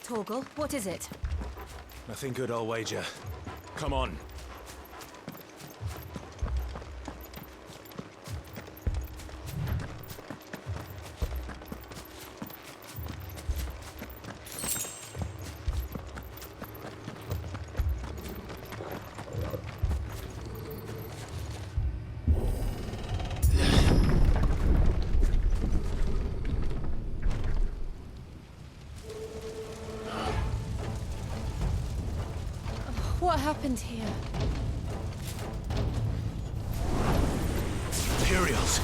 Torgal, what is it? Nothing good, I'll wager. Come on. What happened here? Imperials!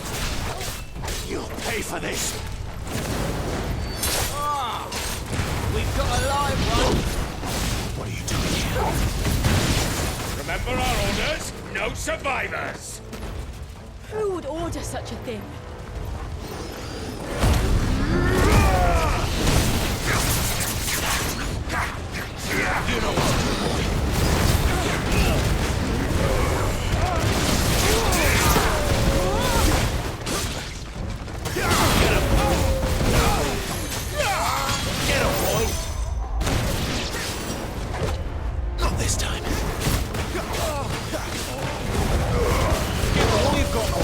You'll pay for this! We've got a live one! What are you doing here? Remember our orders? No survivors! Who would order such a thing? You know what to do, boy. Get him, boy! Not this time. Give him all you've got, boy.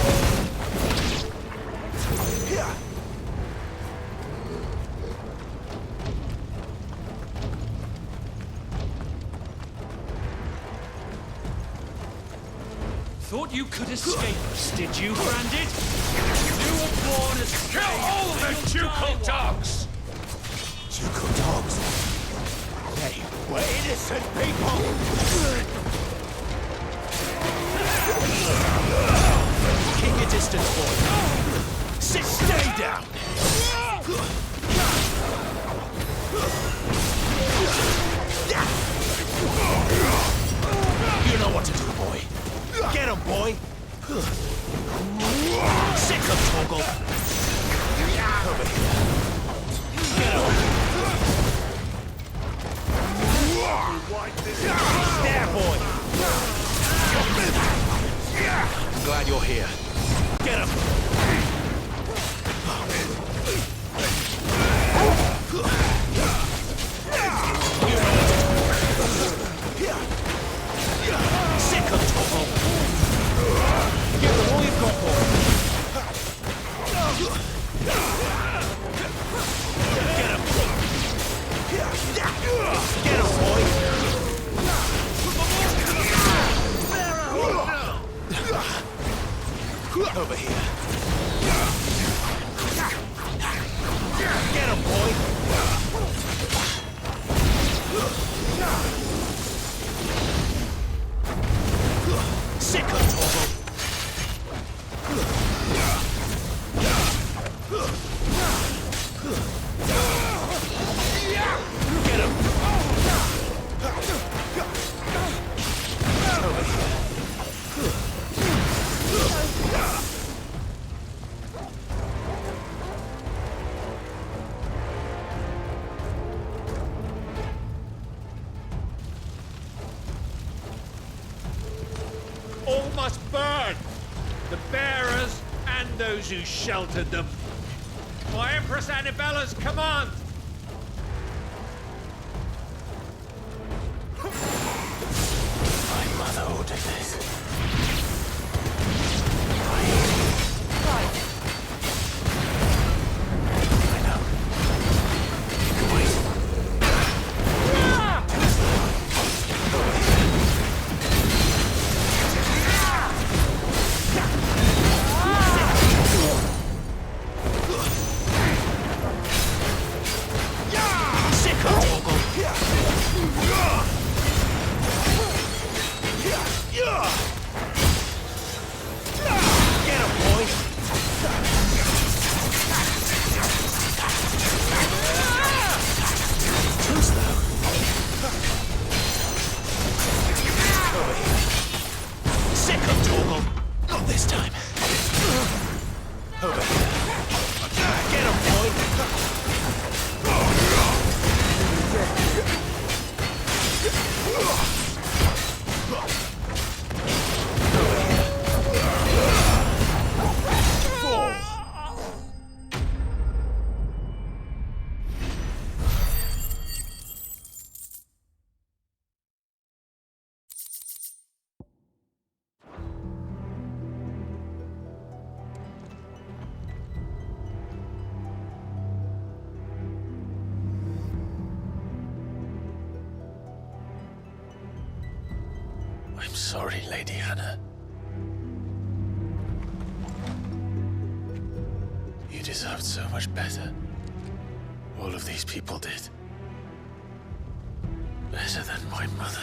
Thought you could escape us, did you, Branded? You were born as Kill all the Jucal dogs! Jucal dogs? Hey, we're innocent people! Keep your distance, boy. Stay down! You know what to do, boy. Get him, boy! Sick of Torgal! Over here. Get him! There, boy! I'm glad you're here. Get him! Sick of Torgal! Give them all you've got, boy! Get him! Get him, boy! Over here. Get him, boy! Sick of Torgal! Get him! Over here. All must burn! The bearers and those who sheltered them. By Empress Annibella's command! My mother ordered this. Right. I know. Wait. Sick of Torgal! Get him, boy! Too slow. Over here. Sick of Torgal! Not this time. Over here. Get him, sorry, Lady Hannah. You deserved so much better. All of these people did. Better than my mother.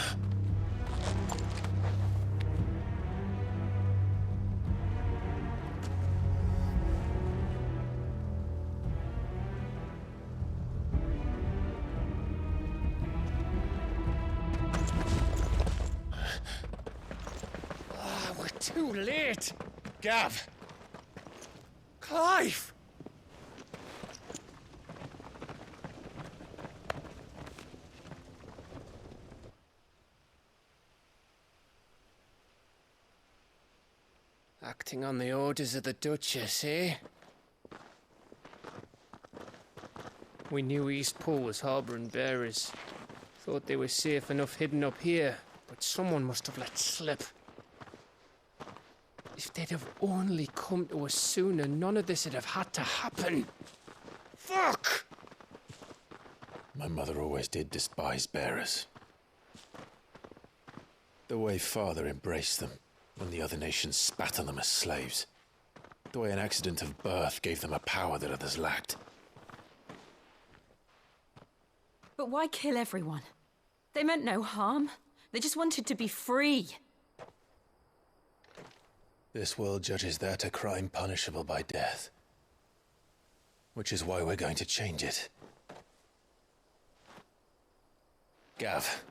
We're too late. Gav. Clive. Acting on the orders of the Duchess, eh? We knew Eastpool was harbouring bearers. Thought they were safe enough hidden up here, but someone must have let slip. If they'd have only come to us sooner, none of this would have had to happen. Fuck! My mother always did despise bearers. The way Father embraced them when the other nations spat on them as slaves. The way an accident of birth gave them a power that others lacked. But why kill everyone? They meant no harm. They just wanted to be free. This world judges that a crime punishable by death. Which is why we're going to change it. Gav,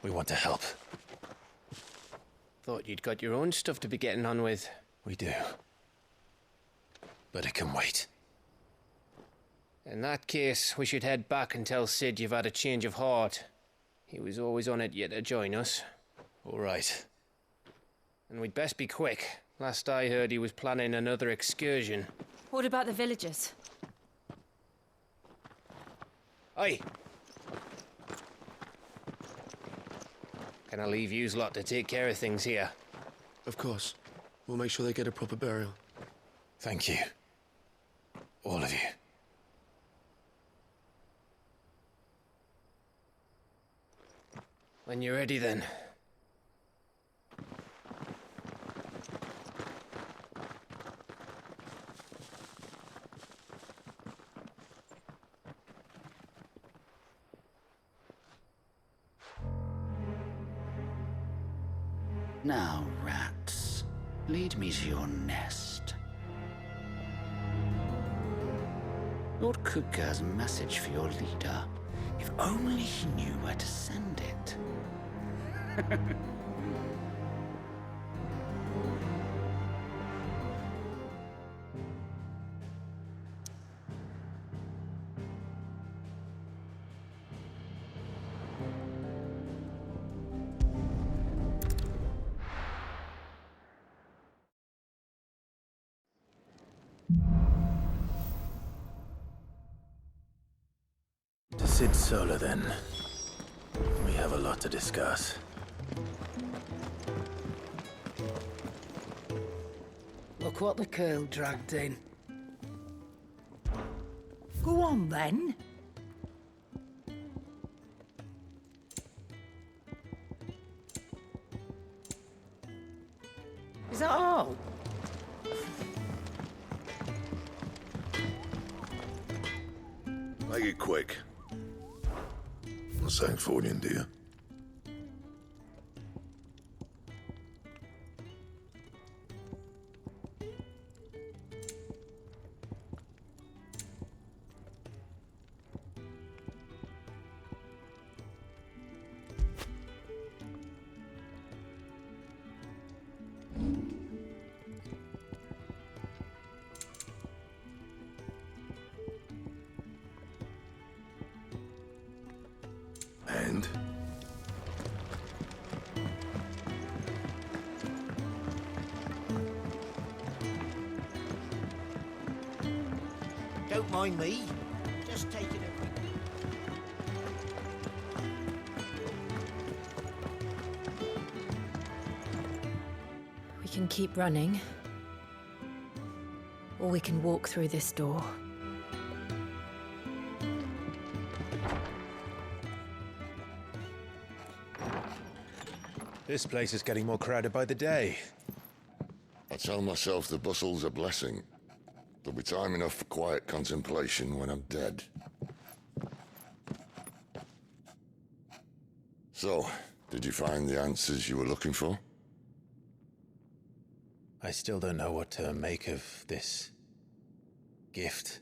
we want to help. Thought you'd got your own stuff to be getting on with. We do. But it can wait. In that case, we should head back and tell Sid you've had a change of heart. He was always on it yet to join us. All right. And we'd best be quick. Last I heard, he was planning another excursion. What about the villagers? Aye. Can I leave yous lot to take care of things here? Of course. We'll make sure they get a proper burial. Thank you. All of you. When you're ready, then. Now, rats, lead me to your nest. Lord Kupka has a message for your leader. If only he knew where to send it. To Sid Solar, then. We have a lot to discuss. Look what the curl dragged in. Go on, then. Is that all? Make it quick. Not saying for you, dear. And? Don't mind me. Just taking a quick... We can keep running. Or we can walk through this door. This place is getting more crowded by the day. I tell myself the bustle's a blessing. There'll be time enough for quiet contemplation when I'm dead. So, did you find the answers you were looking for? I still don't know what to make of this gift,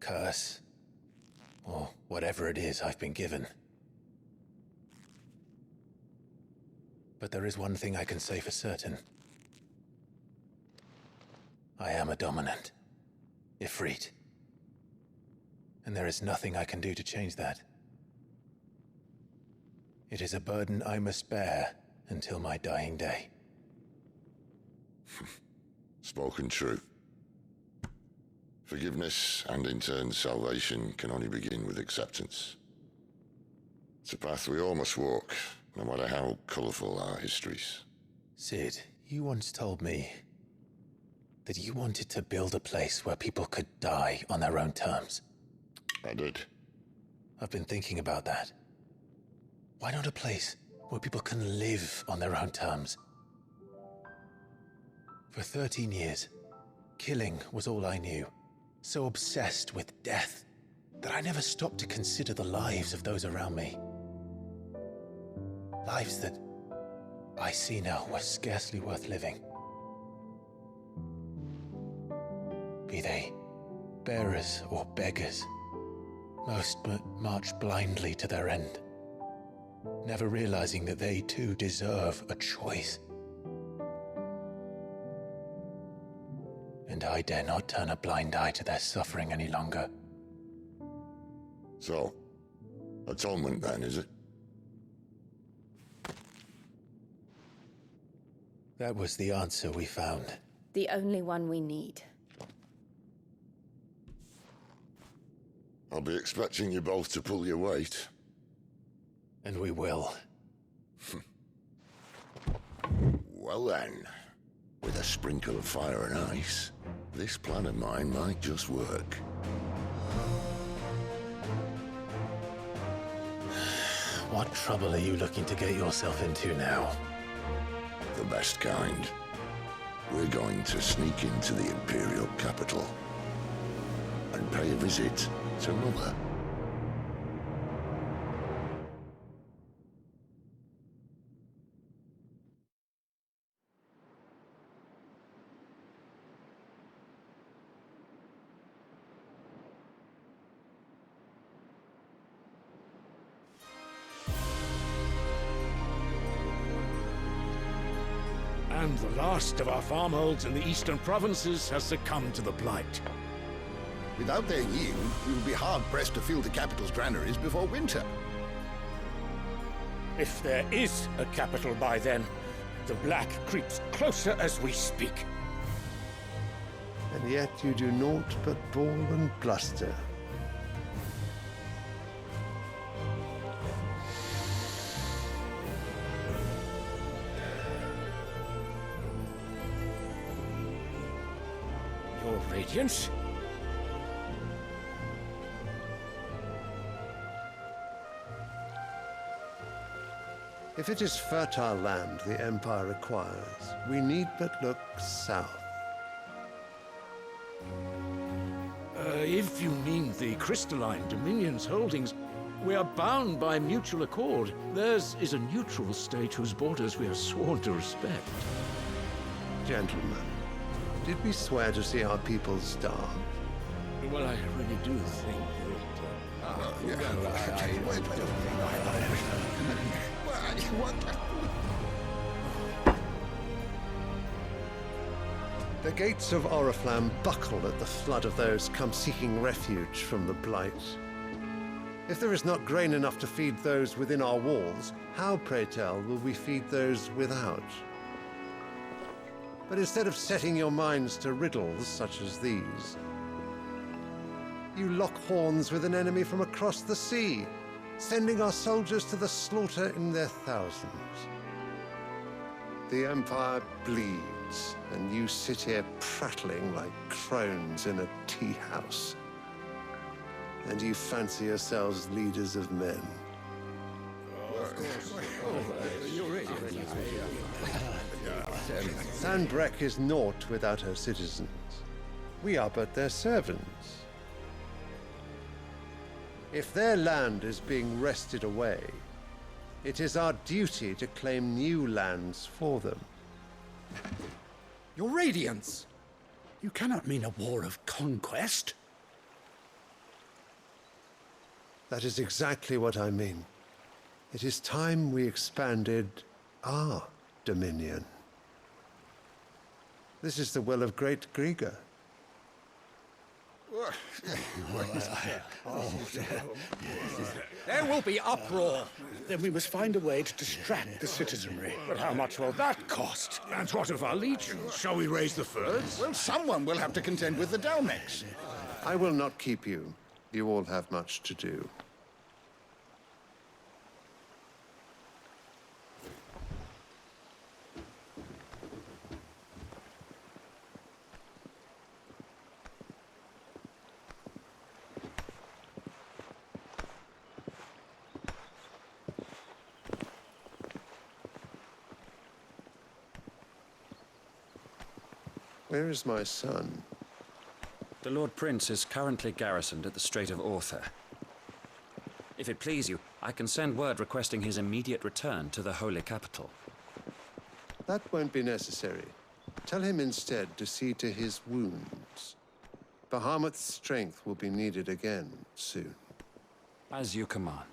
curse, or whatever it is I've been given. But there is one thing I can say for certain. I am a dominant, Ifrit. And there is nothing I can do to change that. It is a burden I must bear until my dying day. Spoken true. Forgiveness, and in turn salvation, can only begin with acceptance. It's a path we all must walk, no matter how colourful our histories. Cid, you once told me that you wanted to build a place where people could die on their own terms. I did. I've been thinking about that. Why not a place where people can live on their own terms? For 13 years, killing was all I knew. So obsessed with death that I never stopped to consider the lives of those around me. Lives that I see now were scarcely worth living. Be they bearers or beggars, most march blindly to their end, never realizing that they too deserve a choice. And I dare not turn a blind eye to their suffering any longer. So, atonement then, is it? That was the answer we found. The only one we need. I'll be expecting you both to pull your weight. And we will. Well then, with a sprinkle of fire and ice, this plan of mine might just work. What trouble are you looking to get yourself into now? The best kind. We're going to sneak into the Imperial capital and pay a visit to Mother. And the last of our farmholds in the eastern provinces has succumbed to the blight. Without their yield, we will be hard-pressed to fill the capital's granaries before winter. If there is a capital by then, the Black creeps closer as we speak. And yet you do naught but bawl and bluster. Your Radiance? If it is fertile land the Empire requires, we need but look south. If you mean the Crystalline Dominion's holdings, we are bound by mutual accord. Theirs is a neutral state whose borders we are sworn to respect. Gentlemen, did we swear to see our people starve? Well, I really do think The gates of Oriflamme buckle at the flood of those come seeking refuge from the Blight. If there is not grain enough to feed those within our walls, how, pray tell, will we feed those without? But instead of setting your minds to riddles such as these, you lock horns with an enemy from across the sea, sending our soldiers to the slaughter in their thousands. The Empire bleeds, and you sit here prattling like crones in a tea house. And you fancy yourselves leaders of men. Sanbreque is naught without her citizens. We are but their servants. If their land is being wrested away, it is our duty to claim new lands for them. Your Radiance! You cannot mean a war of conquest. That is exactly what I mean. It is time we expanded our dominion. This is the will of great Grieger. There will be uproar. Then we must find a way to distract the citizenry. But how much will that cost? And what of our legions? Shall we raise the furs? Well, someone will have to contend with the Dalmex. I will not keep you. You all have much to do. Where is my son? The Lord Prince is currently garrisoned at the Strait of Orther. If it please you, I can send word requesting his immediate return to the Holy Capital. That won't be necessary. Tell him instead to see to his wounds. Bahamut's strength will be needed again soon. As you command.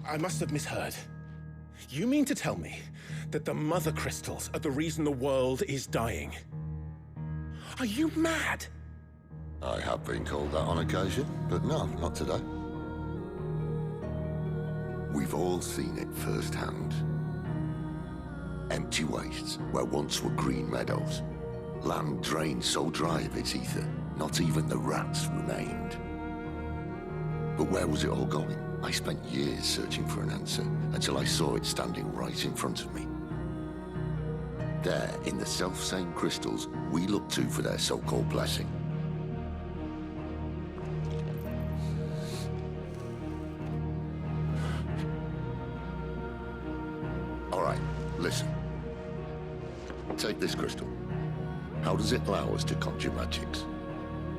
I must have misheard. You mean to tell me that the Mother Crystals are the reason the world is dying? Are you mad? I have been called that on occasion, but no, not today. We've all seen it firsthand. Empty wastes where once were green meadows. Land drained so dry of its ether, not even the rats remained. But where was it all going? I spent years searching for an answer until I saw it standing right in front of me. There, in the self-same crystals we look to for their so-called blessing. All right, listen. Take this crystal. How does it allow us to conjure magics?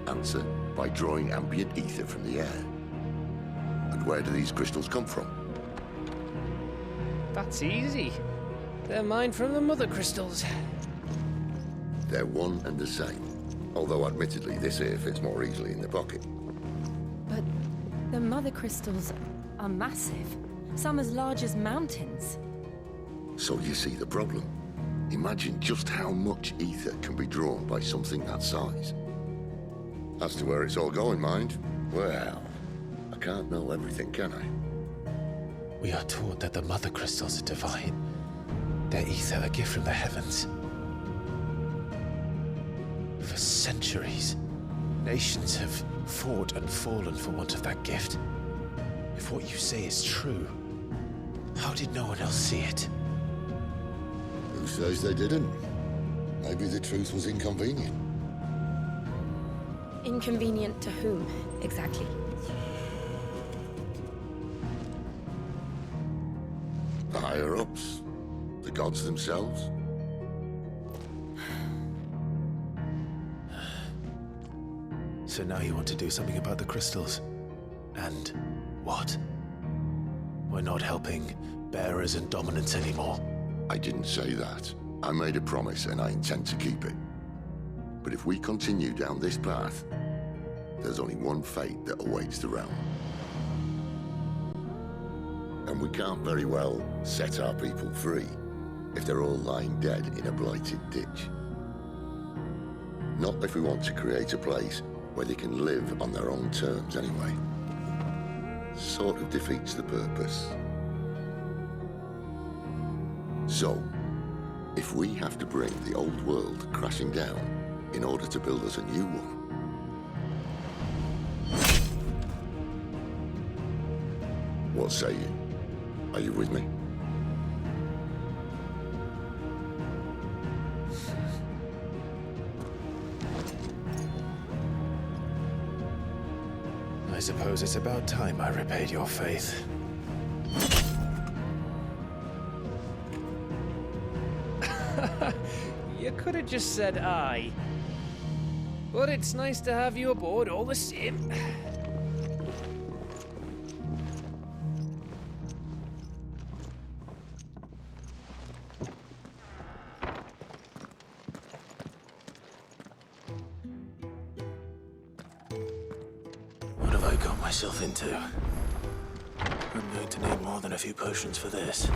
Answer, by drawing ambient ether from the air. And where do these crystals come from? That's easy. They're mined from the Mother Crystals. They're one and the same. Although admittedly this here fits more easily in the pocket. But the Mother Crystals are massive. Some as large as mountains. So you see the problem. Imagine just how much ether can be drawn by something that size. As to where it's all going, mind, well, I can't know everything, can I? We are taught that the Mother Crystals are divine. Their ether a gift from the heavens. For centuries, nations have fought and fallen for want of that gift. If what you say is true, how did no one else see it? Who says they didn't? Maybe the truth was inconvenient. Inconvenient to whom, exactly? The higher-ups? The gods themselves? So now you want to do something about the crystals? And what? We're not helping bearers and dominants anymore. I didn't say that. I made a promise and I intend to keep it. But if we continue down this path, there's only one fate that awaits the realm. And we can't very well set our people free if they're all lying dead in a blighted ditch. Not if we want to create a place where they can live on their own terms anyway. Sort of defeats the purpose. So, if we have to bring the old world crashing down in order to build us a new one, what say you? Are you with me? suppose it's about time I repaid your faith. You could have just said aye. But it's nice to have you aboard all the same. What have I got myself into? I'm going to need more than a few potions for this.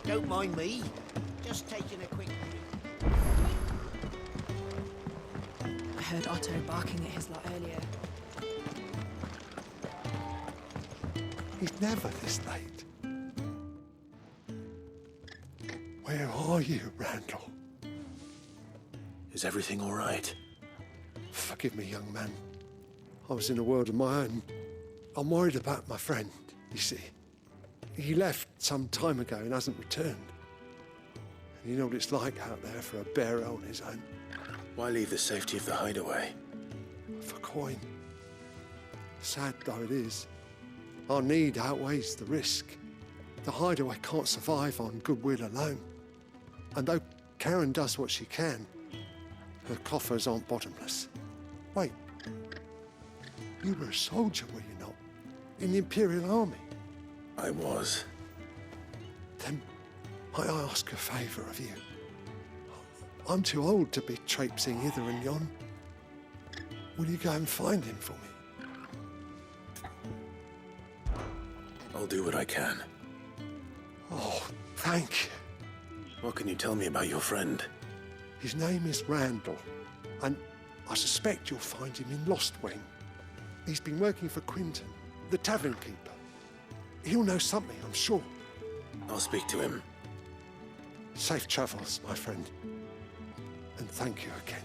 Don't mind me. Just taking a quick drink. I heard Otto barking at his lot earlier. He's never this late. Where are you, Randall? Is everything all right? Forgive me, young man. I was in a world of my own. I'm worried about my friend, you see. He left some time ago and hasn't returned. And you know what it's like out there for a bearer on his own. Why leave the safety of the hideaway? For coin. Sad though it is, our need outweighs the risk. The hideaway can't survive on goodwill alone. And though Karen does what she can, her coffers aren't bottomless. Wait, you were a soldier, were you not? In the Imperial Army? I was. Then might I ask a favour of you? I'm too old to be traipsing hither and yon. Will you go and find him for me? I'll do what I can. Oh, thank you. What can you tell me about your friend? His name is Randall, and I suspect you'll find him in Lostwing. He's been working for Quinton, the tavern keeper. He'll know something, I'm sure. I'll speak to him. Safe travels, my friend. And thank you again.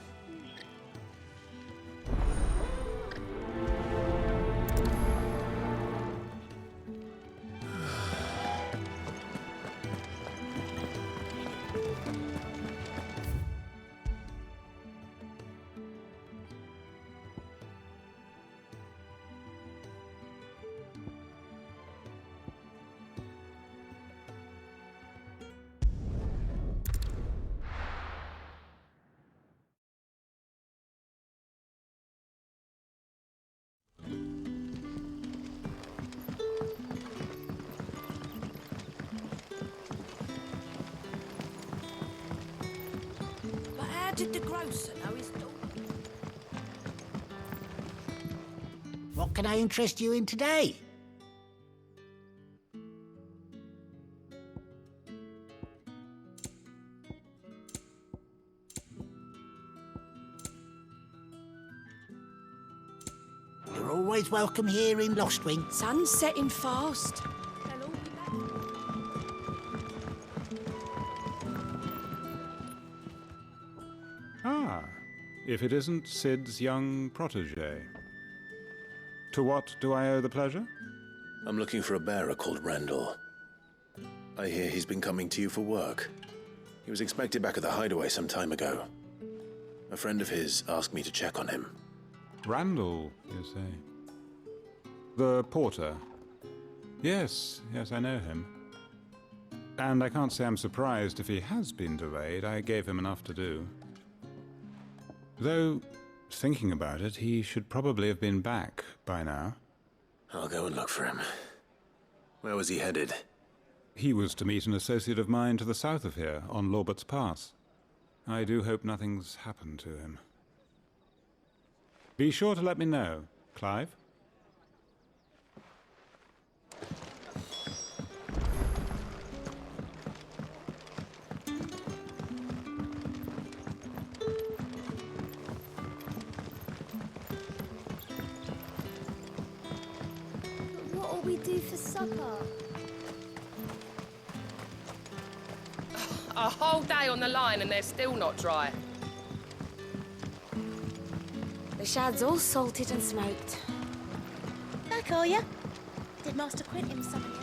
Did the grocer know his daughter? What can I interest you in today? You're always welcome here in Lostwing. Sun's setting fast. If it isn't Sid's young protege. To what do I owe the pleasure? I'm looking for a bearer called Randall. I hear he's been coming to you for work. He was expected back at the hideaway some time ago. A friend of his asked me to check on him. Randall, you say? The porter? Yes, I know him. And I can't say I'm surprised if he has been delayed. I gave him enough to do. Though, thinking about it, he should probably have been back by now. I'll go and look for him. Where was he headed? He was to meet an associate of mine to the south of here, on Lorbert's Pass. I do hope nothing's happened to him. Be sure to let me know, Clive. What'll we do for supper? A whole day on the line and they're still not dry. The shad's all salted and smoked. Back, are ya? Did Master Quintin summon you?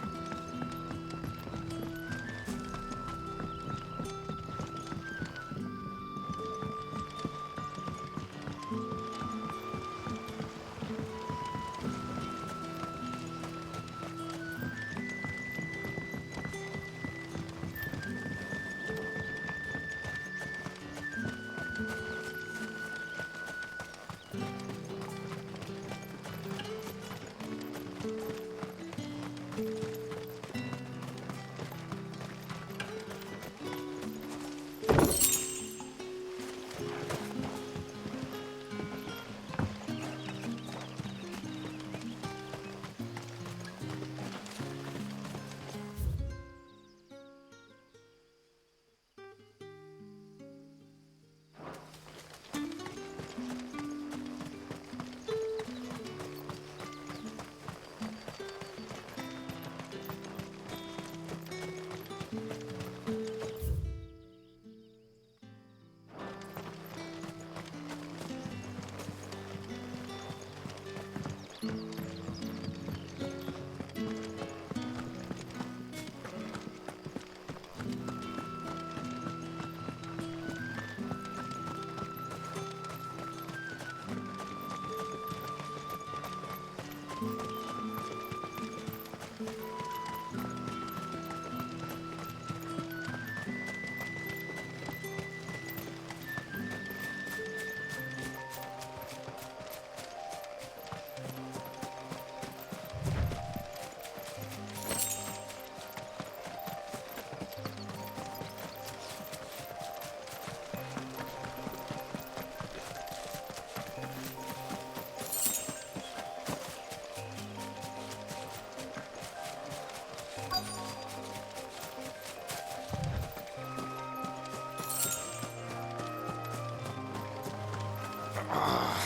Are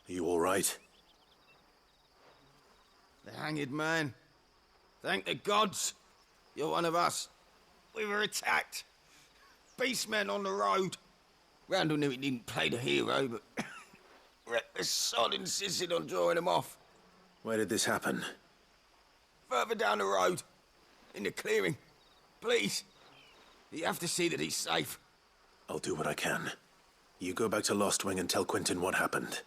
you all right? The hanged man. Thank the gods. You're one of us. We were attacked. Beastmen on the road. Randall knew he didn't play the hero, but reckless sod insisted on drawing him off. Where did this happen? Further down the road. In the clearing. Please. You have to see that he's safe. I'll do what I can. You go back to Lost Wing and tell Quentin what happened.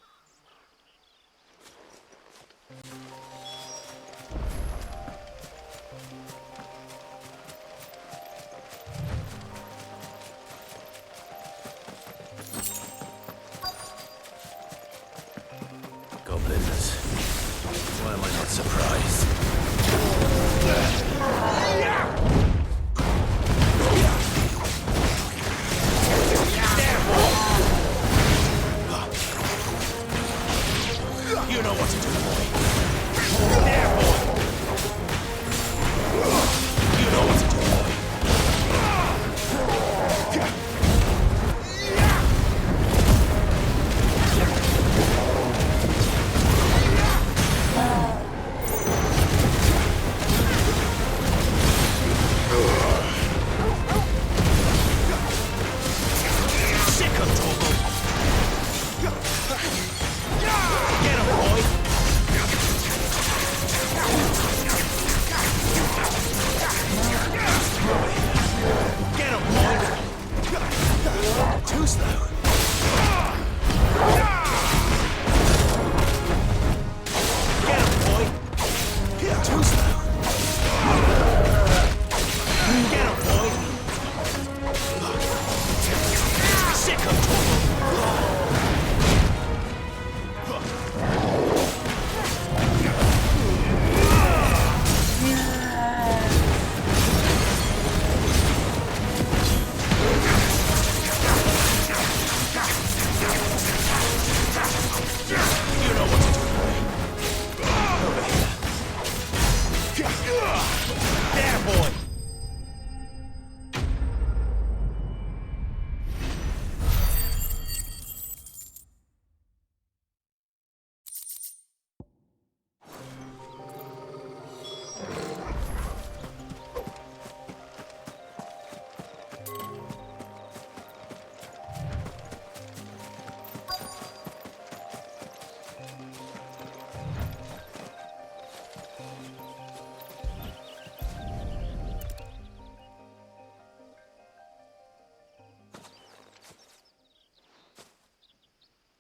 Goblins. Why am I not surprised? You know what to do, boy. There, boy. You know what to do, boy. Sick of Torgal. Get him, boy. Get him, boy. Too slow. Get him, boy. Too slow. Get him, boy. Sick of Torgal. You know what to do, boy. Over here. There, boy.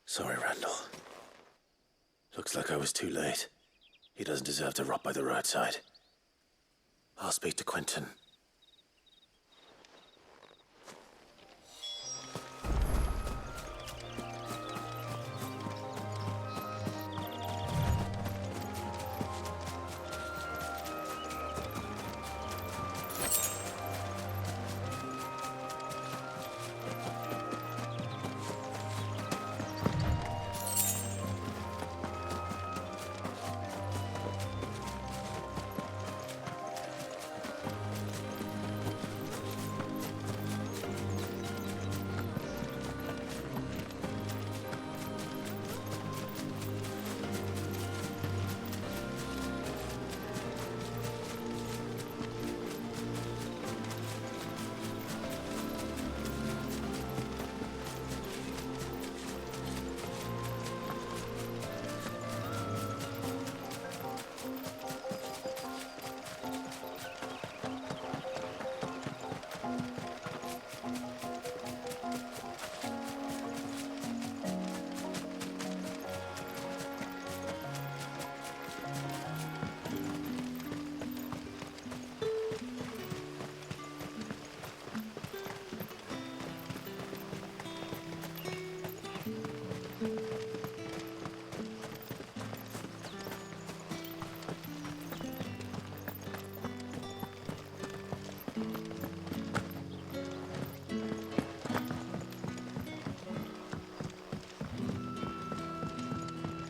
Sorry, Randall. Looks like I was too late. He doesn't deserve to rot by the roadside. I'll speak to Quentin.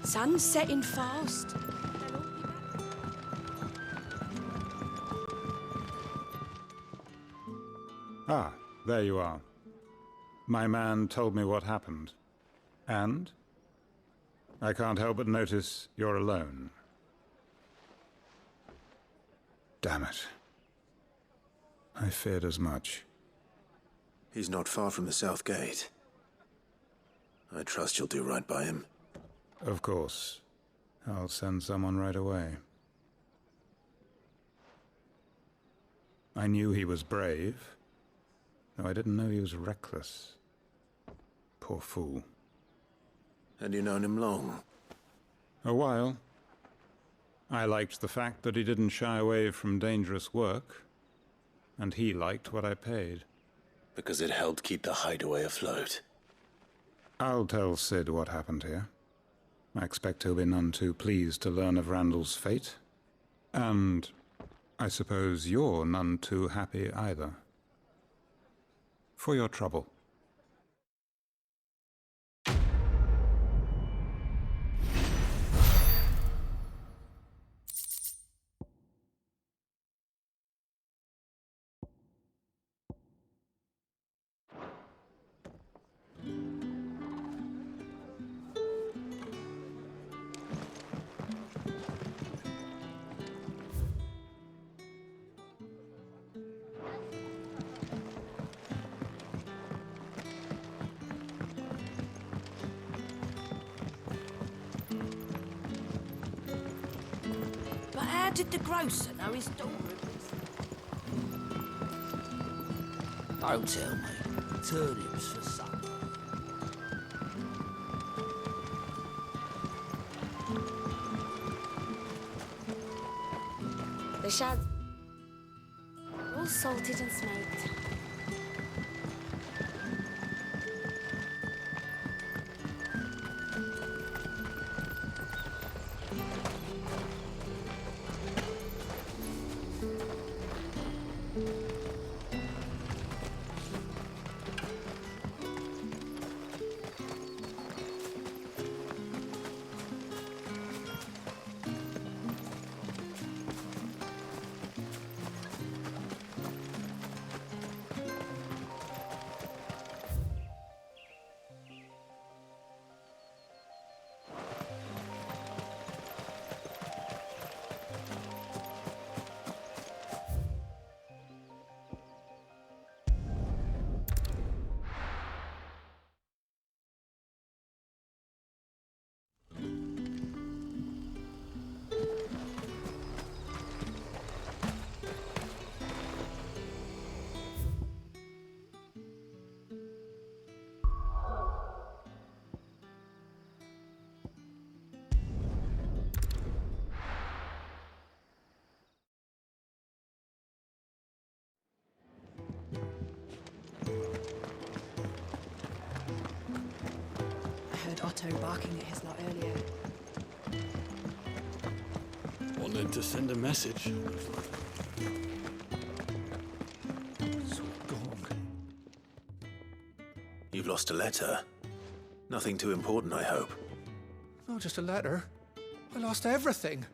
Sun's setting fast. Ah, there you are. My man told me what happened. And? I can't help but notice you're alone. Damn it. I feared as much. He's not far from the South Gate. I trust you'll do right by him. Of course. I'll send someone right away. I knew he was brave, though I didn't know he was reckless. Poor fool. Had you known him long? A while. I liked the fact that he didn't shy away from dangerous work, and he liked what I paid. Because it helped keep the hideaway afloat. I'll tell Cid what happened here. I expect he'll be none too pleased to learn of Randall's fate. And I suppose you're none too happy either. For your trouble. How did the grocer know his daughter was... Don't tell me. Turnips for supper. The shads all salted and smoked. Otto barking at his lot earlier. Wanted to send a message. So gone. You've lost a letter. Nothing too important, I hope. Not just a letter. I lost everything.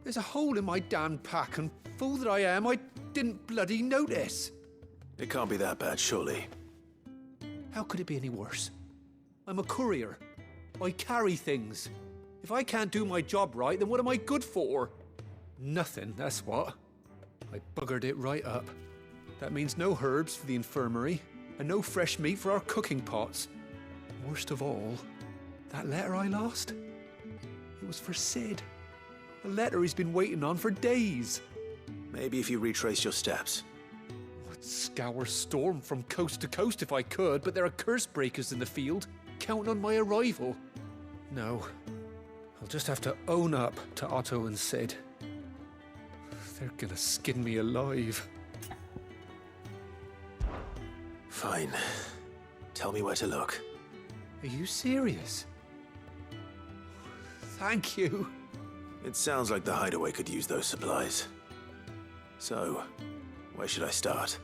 There's a hole in my damn pack, and fool that I am, I didn't bloody notice. It can't be that bad, surely. How could it be any worse? I'm a courier. I carry things. If I can't do my job right, then what am I good for? Nothing, that's what. I buggered it right up. That means no herbs for the infirmary, and no fresh meat for our cooking pots. Worst of all, that letter I lost? It was for Cid. A letter he's been waiting on for days. Maybe if you retrace your steps. I'd scour Storm from coast to coast if I could, but there are curse breakers in the field, counting on my arrival. No, I'll just have to own up to Otto and Cid. They're gonna skin me alive. Fine. Tell me where to look. Are you serious? Thank you. It sounds like the hideaway could use those supplies. So, where should I start?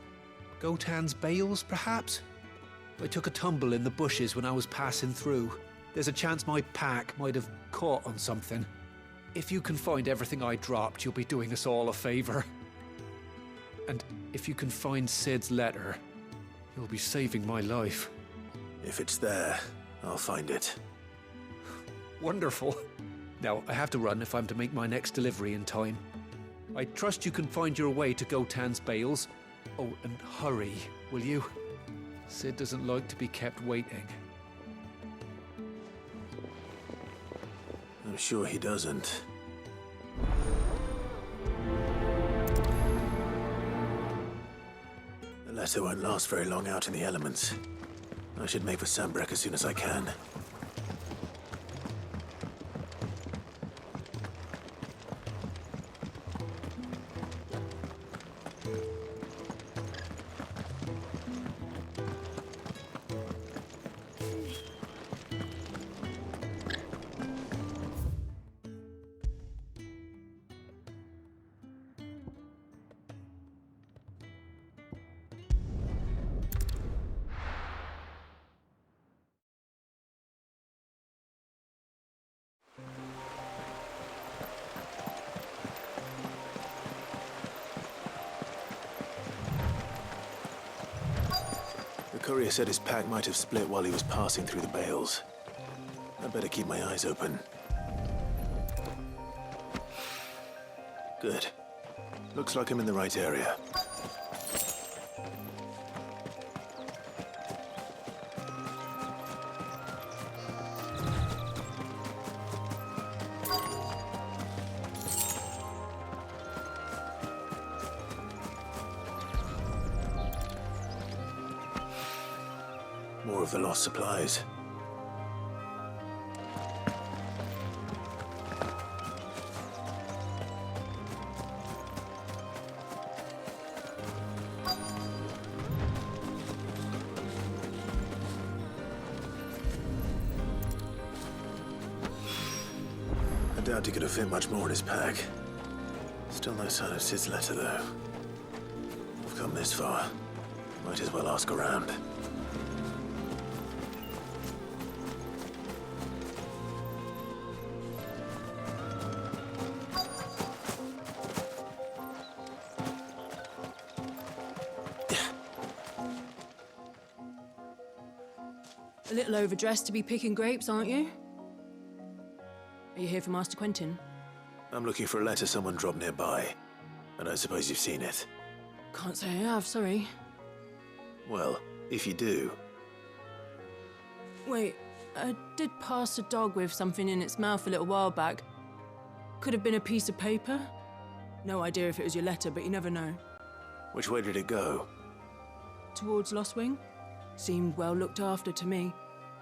Gotan's bales, perhaps? I took a tumble in the bushes when I was passing through. There's a chance my pack might have caught on something. If you can find everything I dropped, you'll be doing us all a favor. And if you can find Cid's letter, You'll be saving my life. If it's there, I'll find it. Wonderful. Now, I have to run if I'm to make my next delivery in time. I trust you can find your way to Gotan's bales. Oh, and hurry, will you? Cid doesn't like to be kept waiting. I'm sure he doesn't. The letter won't last very long out in the elements. I should make for Sanbreque as soon as I can. The courier said his pack might have split while he was passing through the bales. I'd better keep my eyes open. Good. Looks like I'm in the right area. More of the lost supplies. I doubt he could have fit much more in his pack. Still no sign of Cid's letter, though. I've come this far. Might as well ask around. A little overdressed to be picking grapes, aren't you? Are you here for Master Quentin? I'm looking for a letter someone dropped nearby. I don't suppose you've seen it. Can't say I have, sorry. Well, if you do... Wait, I did pass a dog with something in its mouth a little while back. Could have been a piece of paper. No idea if it was your letter, but you never know. Which way did it go? Towards Lostwing? Seemed well looked after to me.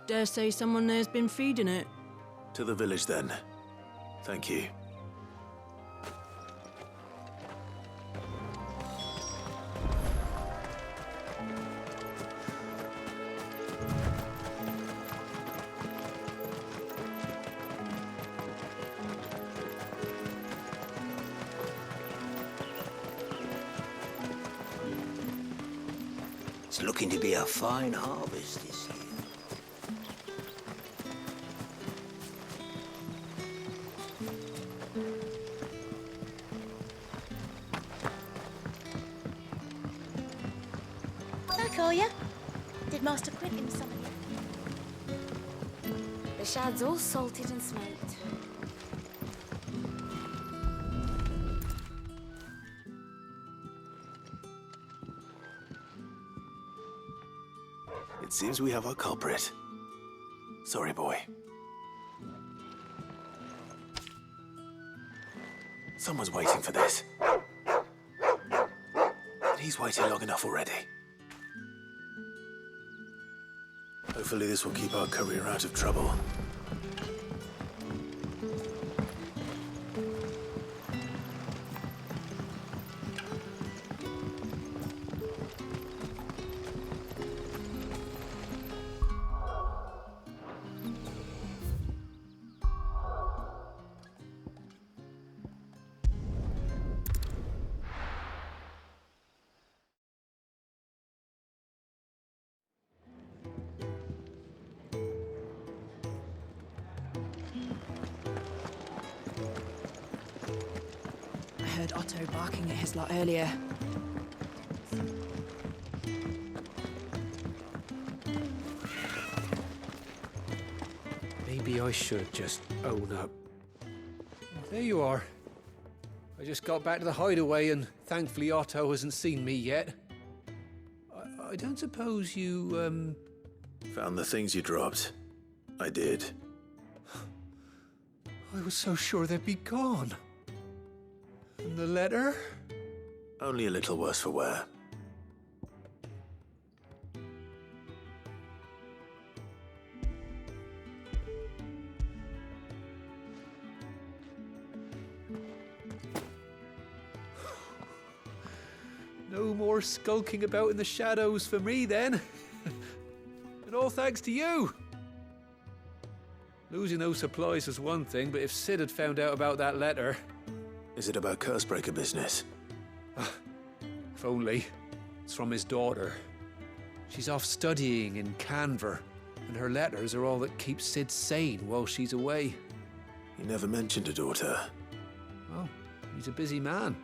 Dare say someone there's been feeding it. To the village, then. Thank you. It's looking to be a fine harvest this year. Back, are ya? Did Master Quentin summon you? The shad's all salted and smoked. It seems we have our culprit. Sorry, boy. Someone's waiting for this. And he's waited long enough already. Hopefully this will keep our courier out of trouble. I heard Otto barking at his lot earlier. Maybe I should just own up. There you are. I just got back to the hideaway and thankfully Otto hasn't seen me yet. I don't suppose you, Found the things you dropped. I did. I was so sure they'd be gone. And the letter? Only a little worse for wear. No more skulking about in the shadows for me, then. And all thanks to you. Losing those supplies was one thing, but if Sid had found out about that letter... Is it about Cursebreaker business? If only. It's from his daughter. She's off studying in Canver, and her letters are all that keeps Sid sane while she's away. He never mentioned a daughter. Well, he's a busy man.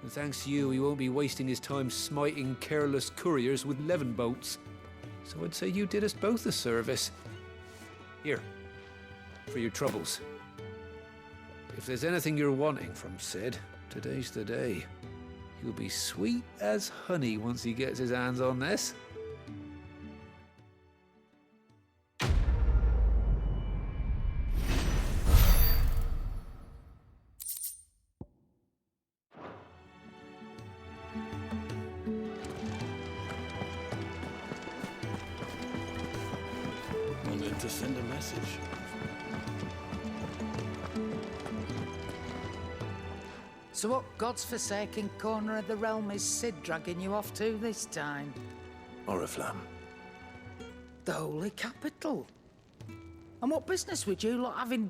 And thanks to you, he won't be wasting his time smiting careless couriers with levin boats. So I'd say you did us both a service. Here, for your troubles. If there's anything you're wanting from Sid, today's the day. He'll be sweet as honey once he gets his hands on this. Wanted to send a message. So what God's forsaken corner of the realm is Sid dragging you off to this time? Oriflamme. The Holy Capital. And what business would you lot have in...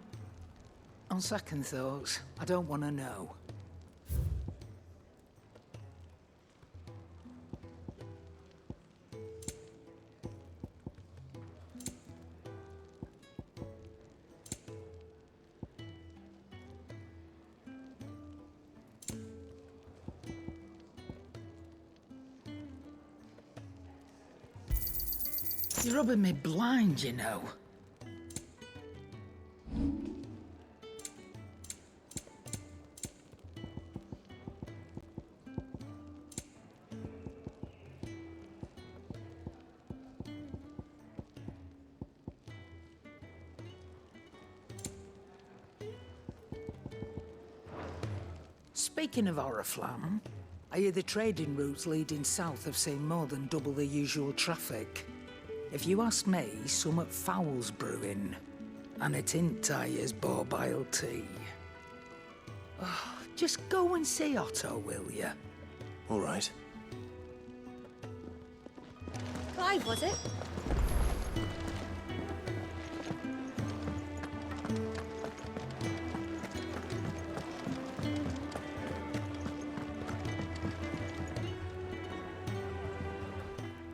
On second thoughts, I don't want to know. You're rubbing me blind, you know. Speaking of Oriflamme, I hear the trading routes leading south have seen more than double the usual traffic. If you ask me, summat foul's brewing, and it ain't Tyre's borbile tea. Oh, just go and see Otto, will you? All right. Clive, was it?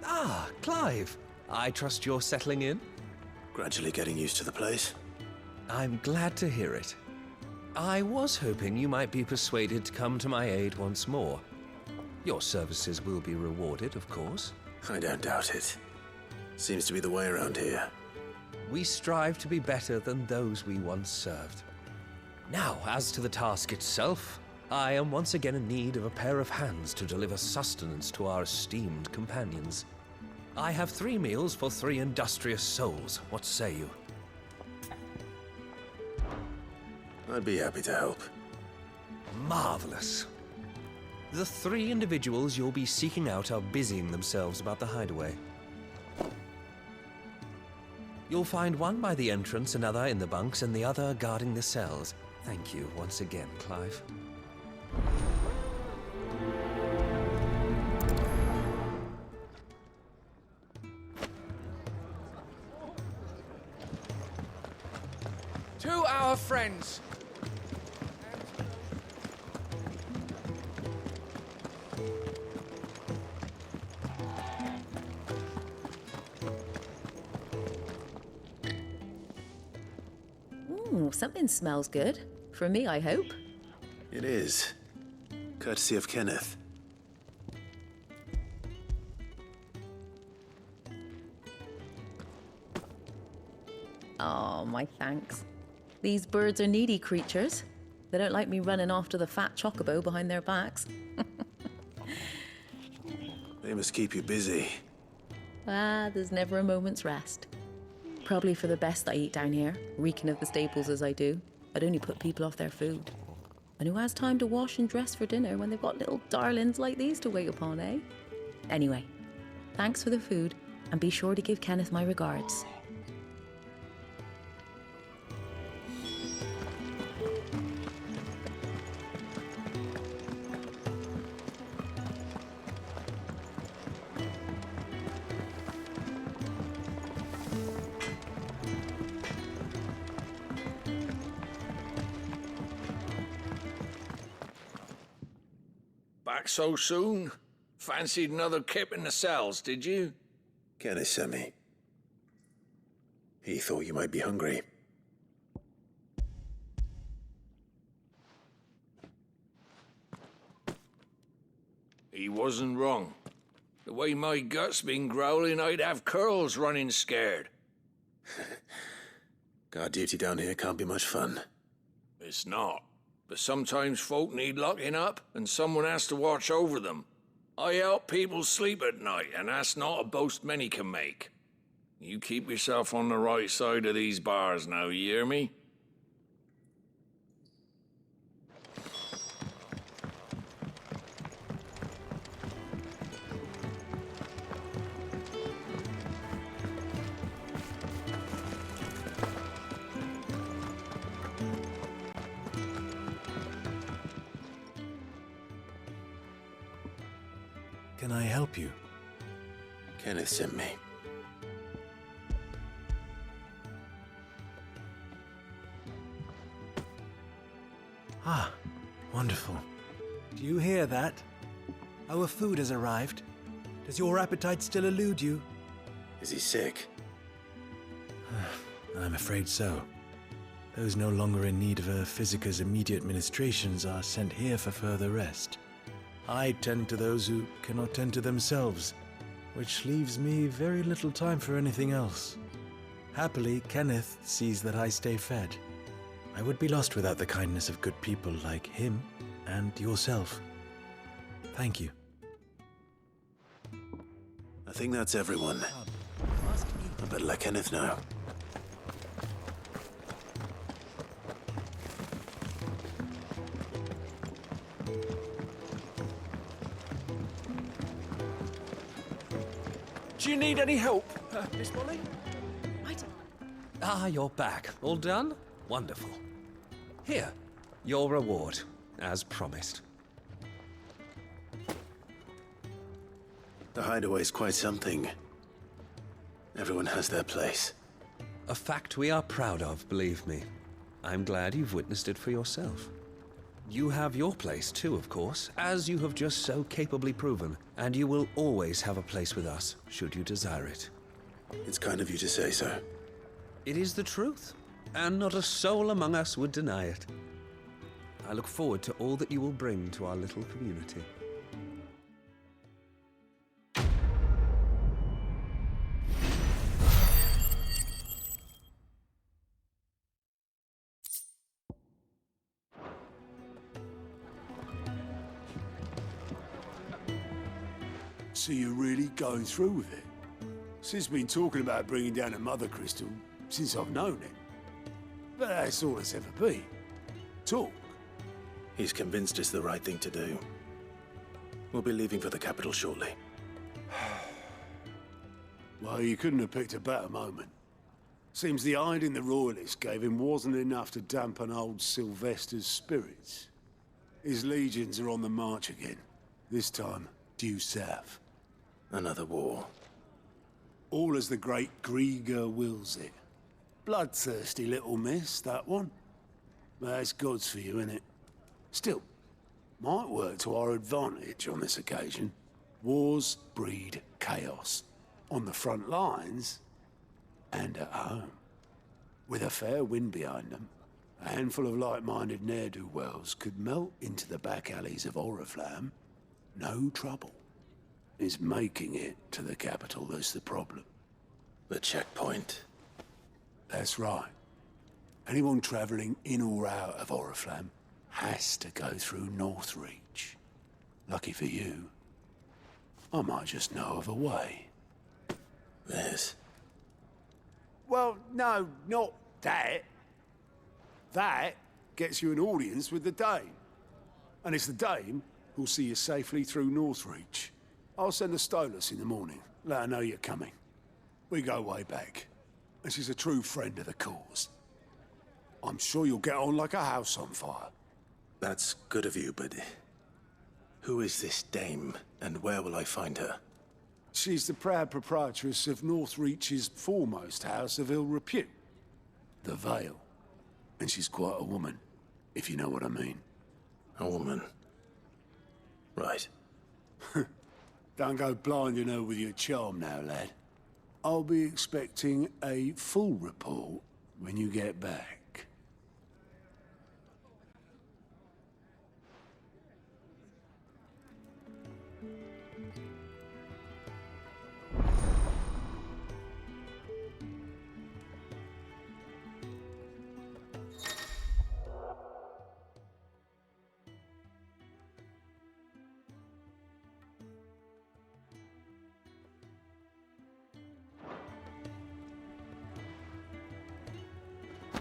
Ah, Clive. I trust you're settling in? Gradually getting used to the place. I'm glad to hear it. I was hoping you might be persuaded to come to my aid once more. Your services will be rewarded, of course. I don't doubt it. Seems to be the way around here. We strive to be better than those we once served. Now, as to the task itself, I am once again in need of a pair of hands to deliver sustenance to our esteemed companions. I have 3 meals for 3 industrious souls. What say you? I'd be happy to help. Marvelous. The 3 individuals you'll be seeking out are busying themselves about the hideaway. You'll find one by the entrance, another in the bunks, and the other guarding the cells. Thank you once again, Clive. To our friends. Ooh, something smells good. For me, I hope. It is. Courtesy of Kenneth. Oh, my thanks. These birds are needy creatures. They don't like me running after the fat chocobo behind their backs. They must keep you busy. There's never a moment's rest. Probably for the best I eat down here, reeking of the staples as I do. I'd only put people off their food. And who has time to wash and dress for dinner when they've got little darlings like these to wait upon, eh? Anyway, thanks for the food, and be sure to give Kenneth my regards. Back so soon? Fancied another kip in the cells, did you? Kenneth sent me. He thought you might be hungry. He wasn't wrong. The way my gut's been growling, I'd have curls running scared. Guard duty down here can't be much fun. It's not. But sometimes folk need locking up, and someone has to watch over them. I help people sleep at night, and that's not a boast many can make. You keep yourself on the right side of these bars now, you hear me? Can I help you? Kenneth sent me. Ah, wonderful. Do you hear that? Our food has arrived. Does your appetite still elude you? Is he sick? I'm afraid so. Those no longer in need of a physicus immediate ministrations are sent here for further rest. I tend to those who cannot tend to themselves, which leaves me very little time for anything else. Happily, Kenneth sees that I stay fed. I would be lost without the kindness of good people like him and yourself. Thank you. I think that's everyone. I better let Kenneth know. Do you need any help, Miss Molly? Ah, you're back. All done? Wonderful. Here, your reward, as promised. The hideaway's quite something. Everyone has their place. A fact we are proud of, believe me. I'm glad you've witnessed it for yourself. You have your place too, of course, as you have just so capably proven, and you will always have a place with us, should you desire it. It's kind of you to say so. It is the truth, and not a soul among us would deny it. I look forward to all that you will bring to our little community. So you're really going through with it? Sid's been talking about bringing down a mother crystal since I've known it. But that's all it's ever been. Talk. He's convinced it's the right thing to do. We'll be leaving for the capital shortly. Well, you couldn't have picked a better moment. Seems the hiding the Royalists gave him wasn't enough to dampen old Sylvester's spirits. His legions are on the march again. This time, due south. Another war. All as the great Grieger wills it. Bloodthirsty little miss, that one. But that's God's for you, innit? Still, might work to our advantage on this occasion. Wars breed chaos. On the front lines, and at home. With a fair wind behind them, a handful of like-minded ne'er-do-wells could melt into the back alleys of Oriflamme. No trouble. It's making it to the capital that's the problem. The checkpoint. That's right. Anyone travelling in or out of Oriflamme has to go through Northreach. Lucky for you, I might just know of a way. This? Well, no, not that. That gets you an audience with the Dame. And it's the Dame who'll see you safely through Northreach. I'll send the Stolas in the morning, let her know you're coming. We go way back, and she's a true friend of the cause. I'm sure you'll get on like a house on fire. That's good of you, but who is this Dame, and where will I find her? She's the proud proprietress of Northreach's foremost house of ill repute, the Vale. And she's quite a woman, if you know what I mean. A woman? Right. Don't go blinding her with your charm now, lad. I'll be expecting a full report when you get back.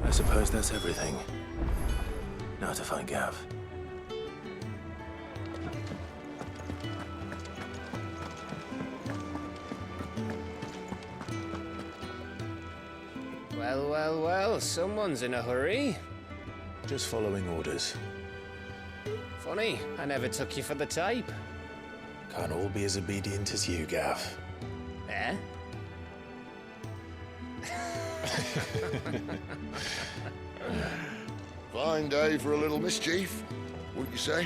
I suppose that's everything. Now to find Gav. Well, well, well, someone's in a hurry. Just following orders. Funny, I never took you for the type. Can't all be as obedient as you, Gav. Eh? Fine day for a little mischief, wouldn't you say?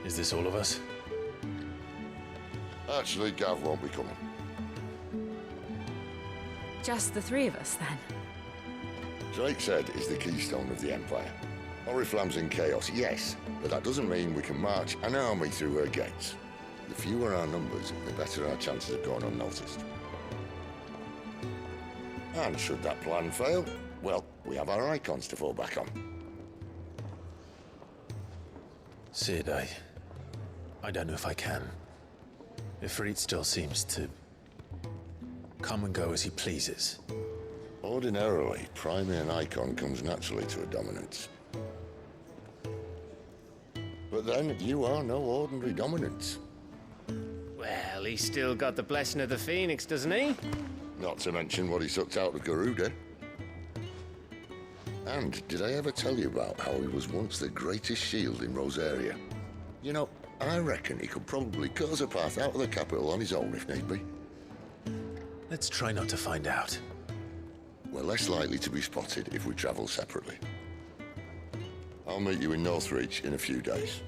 Is this all of us? Actually, Gav won't be coming. Just the three of us, then? Drakeshead is the keystone of the Empire. Oriflamme's in chaos, yes, but that doesn't mean we can march an army through her gates. The fewer our numbers, the better our chances of going unnoticed. And should that plan fail, well, we have our icons to fall back on. Cid, I don't know if I can. Ifrit still seems to come and go as he pleases. Ordinarily, priming an icon comes naturally to a dominance. But then, you are no ordinary dominance. Well, he's still got the blessing of the Phoenix, doesn't he? Not to mention what he sucked out of Garuda. And did I ever tell you about how he was once the greatest shield in Rosaria? You know, I reckon he could probably cut us a path out of the capital on his own if need be. Let's try not to find out. We're less likely to be spotted if we travel separately. I'll meet you in Northreach in a few days.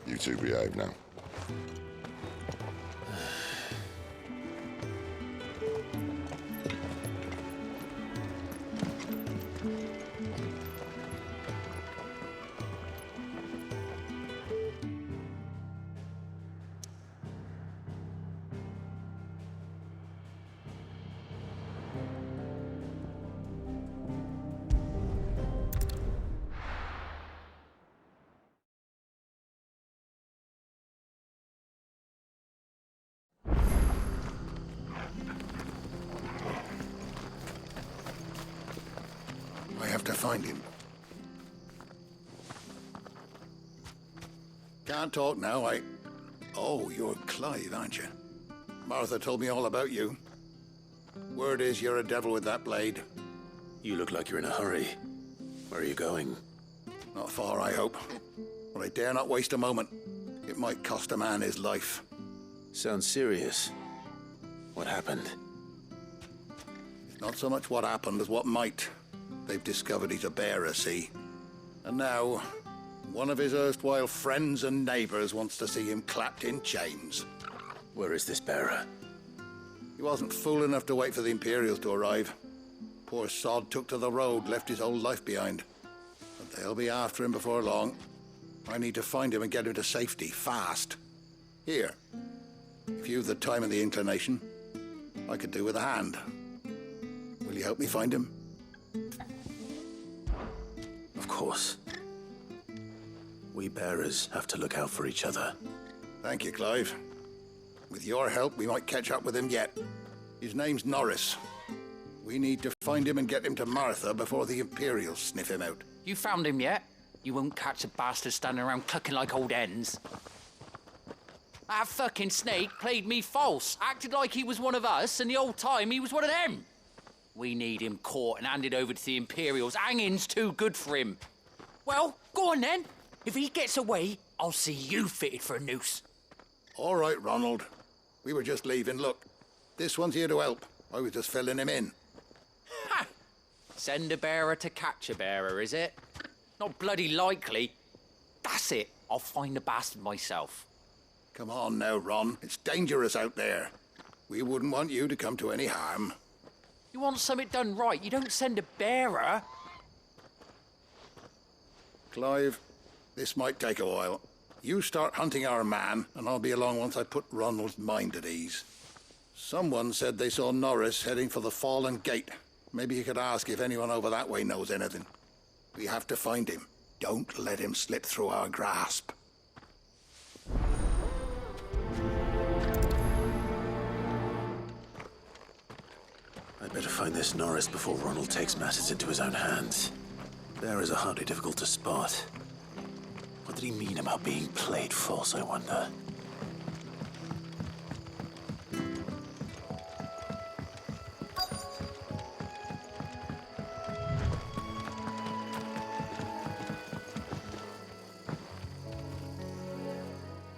You two behave now. I have to find him. Can't talk now, Oh, you're Clive, aren't you? Martha told me all about you. Word is you're a devil with that blade. You look like you're in a hurry. Where are you going? Not far, I hope. But I dare not waste a moment. It might cost a man his life. Sounds serious. What happened? It's not so much what happened as what might. They've discovered he's a bearer, see? And now, one of his erstwhile friends and neighbors wants to see him clapped in chains. Where is this bearer? He wasn't fool enough to wait for the Imperials to arrive. Poor sod took to the road, left his whole life behind. But they'll be after him before long. I need to find him and get him to safety, fast. Here. If you've the time and the inclination, I could do with a hand. Will you help me find him? Of course. We bearers have to look out for each other. Thank you, Clive. With your help, we might catch up with him yet. His name's Norris. We need to find him and get him to Martha before the Imperials sniff him out. You found him yet? You won't catch a bastard standing around clucking like old hens. That fucking snake played me false, acted like he was one of us, and the whole time he was one of them. We need him caught and handed over to the Imperials. Hanging's too good for him. Well, go on then. If he gets away, I'll see you fitted for a noose. All right, Ronald. We were just leaving. Look, this one's here to help. I was just filling him in. Ha! Send a bearer to catch a bearer, is it? Not bloody likely. That's it. I'll find the bastard myself. Come on now, Ron. It's dangerous out there. We wouldn't want you to come to any harm. You want something done right, you don't send a bearer. Clive, this might take a while. You start hunting our man, and I'll be along once I put Ronald's mind at ease. Someone said they saw Norris heading for the Fallen Gate. Maybe you could ask if anyone over that way knows anything. We have to find him. Don't let him slip through our grasp. I'd better find this Norris before Ronald takes matters into his own hands. Bearers are hardly difficult to spot. What did he mean about being played false, I wonder?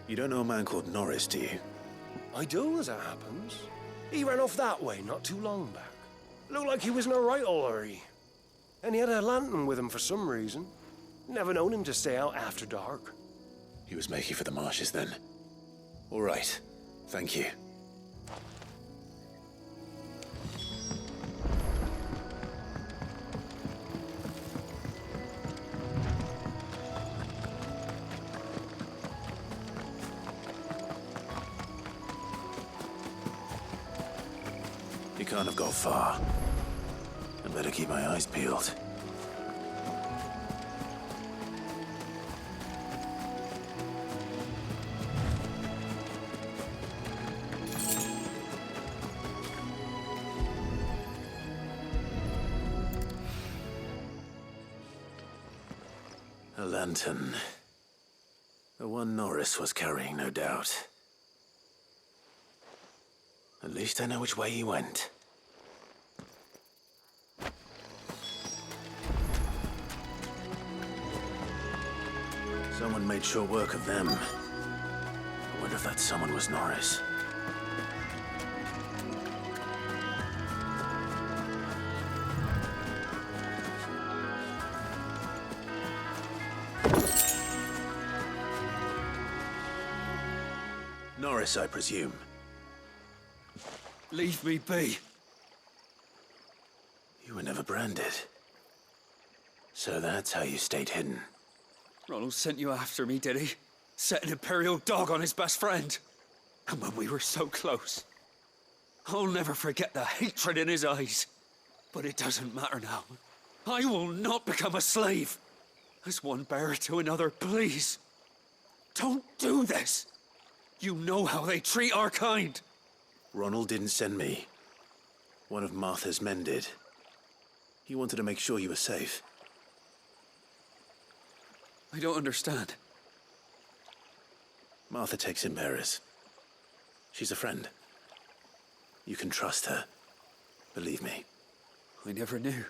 You don't know a man called Norris, do you? I do, as it happens. He ran off that way not too long back. Looked like he was in a right hurry. And he had a lantern with him for some reason. Never known him to stay out after dark. He was making for the marshes then. All right. Thank you. He can't have got far. I'd better keep my eyes peeled. A lantern. The one Norris was carrying, no doubt. At least I know which way he went. Someone made sure work of them. I wonder if that someone was Norris. Norris, I presume. Leave me be. You were never branded. So that's how you stayed hidden. Ronald sent you after me, did he? Set an Imperial dog on his best friend. And when we were so close. I'll never forget the hatred in his eyes. But it doesn't matter now. I will not become a slave. As one bearer to another, please. Don't do this. You know how they treat our kind. Ronald didn't send me. One of Martha's men did. He wanted to make sure you were safe. I don't understand. Martha takes in bearers. She's a friend. You can trust her. Believe me. I never knew.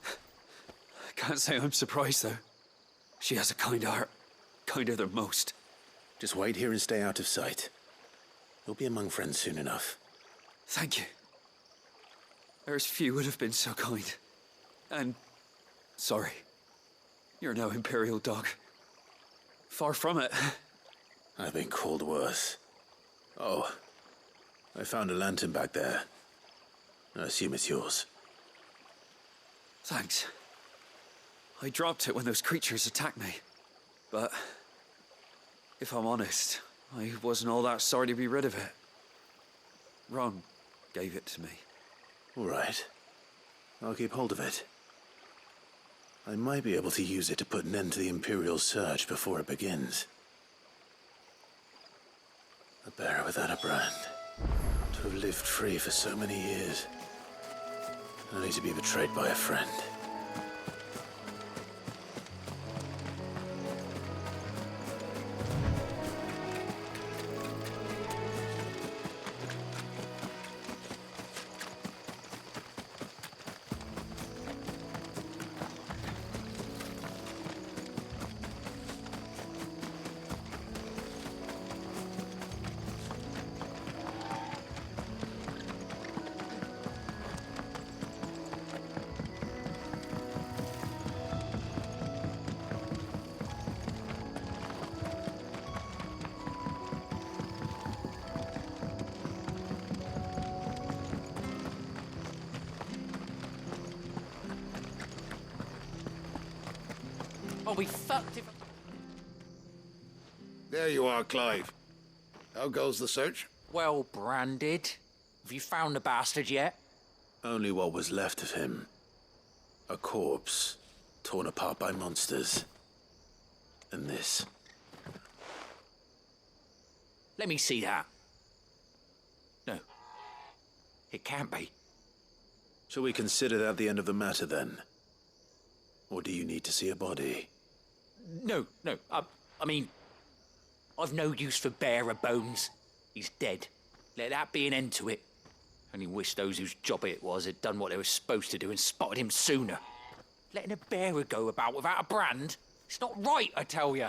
I can't say I'm surprised, though. She has a kind heart. Kinder than most. Just wait here and stay out of sight. You'll be among friends soon enough. Thank you. There's few would have been so kind. And sorry. You're no Imperial dog. Far from it. I've been called worse. Oh, I found a lantern back there. I assume it's yours. Thanks. I dropped it when those creatures attacked me. But if I'm honest, I wasn't all that sorry to be rid of it. Ron gave it to me. All right. I'll keep hold of it. I might be able to use it to put an end to the Imperial search before it begins. A bearer without a brand. To have lived free for so many years. Only to be betrayed by a friend. I'll be fucked if... There you are, Clive. How goes the search? Well branded. Have you found the bastard yet? Only what was left of him. A corpse, torn apart by monsters. And this. Let me see that. No. It can't be. Shall we consider that the end of the matter, then? Or do you need to see a body? No. I mean, I've no use for bearer bones. He's dead. Let that be an end to it. Only wish those whose job it was had done what they were supposed to do and spotted him sooner. Letting a bearer go about without a brand? It's not right, I tell you.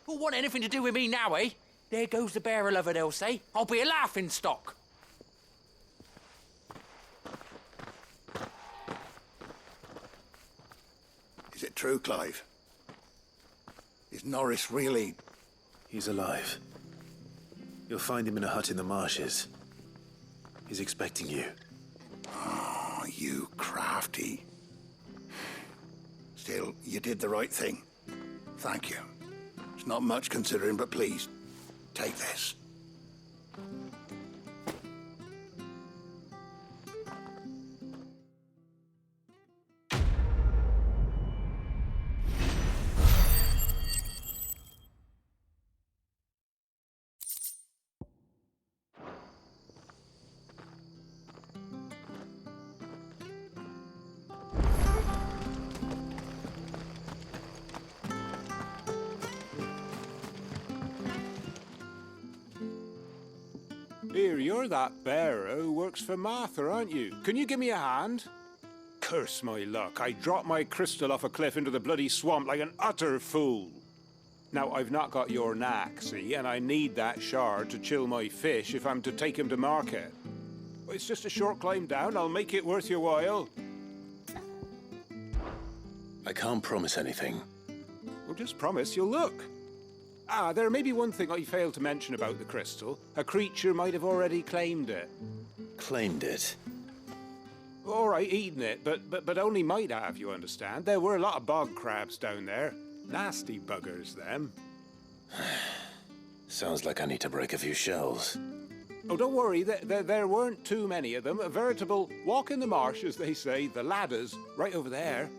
Who'll want anything to do with me now, eh? There goes the bearer lover, they'll say. I'll be a laughing stock. Is it true, Clive? Is Norris really... He's alive. You'll find him in a hut in the marshes. He's expecting you. Oh, you crafty. Still, you did the right thing. Thank you. It's not much considering, but please, take this. Here, you're that bearer who works for Martha, aren't you? Can you give me a hand? Curse my luck. I dropped my crystal off a cliff into the bloody swamp like an utter fool. Now, I've not got your knack, see, and I need that shard to chill my fish if I'm to take him to market. It's just a short climb down. I'll make it worth your while. I can't promise anything. Well, just promise you'll look. Ah, there may be one thing I failed to mention about the crystal. A creature might have already claimed it. Claimed it? All right, eaten it, but only might have, you understand. There were a lot of bog crabs down there. Nasty buggers, them. Sounds like I need to break a few shells. Oh, don't worry, there weren't too many of them. A veritable walk in the marsh, as they say, the ladders, right over there.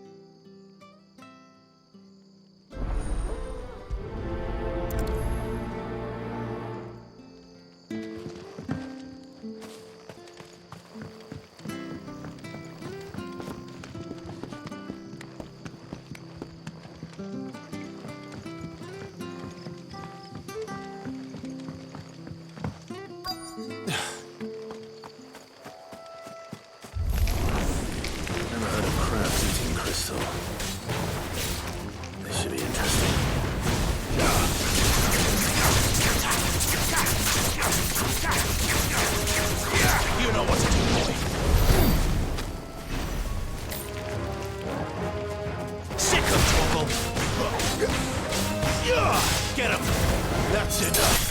This should be interesting. You know what to do, boy. Sick of trouble. Get him. That's enough.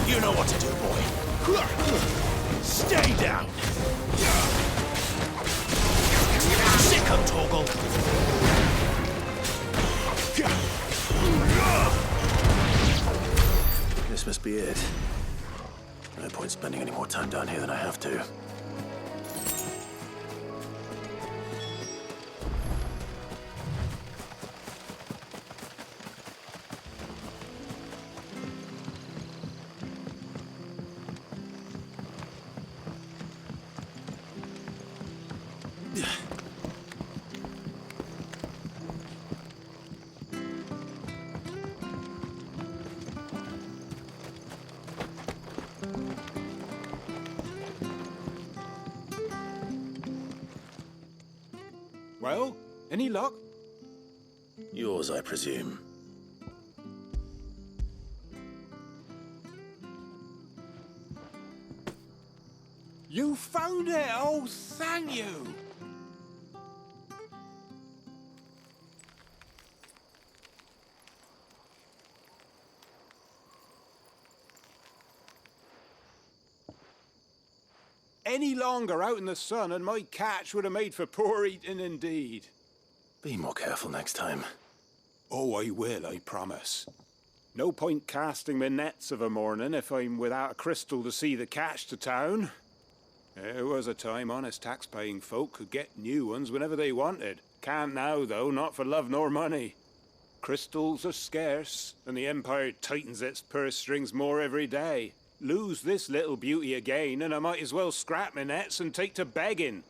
You know what to do, boy. Stay down. Sick of Torgal. be it. No point spending any more time down here than I have to. Well, any luck? Yours, I presume. You found it! Oh, thank you! Any longer out in the sun and my catch would have made for poor eating indeed. Be more careful next time. Oh, I will, I promise. No point casting my nets of a morning if I'm without a crystal to see the catch to town. There was a time honest tax-paying folk could get new ones whenever they wanted. Can't now, though, not for love nor money. Crystals are scarce, and the Empire tightens its purse strings more every day. Lose this little beauty again, and I might as well scrap my nets and take to begging.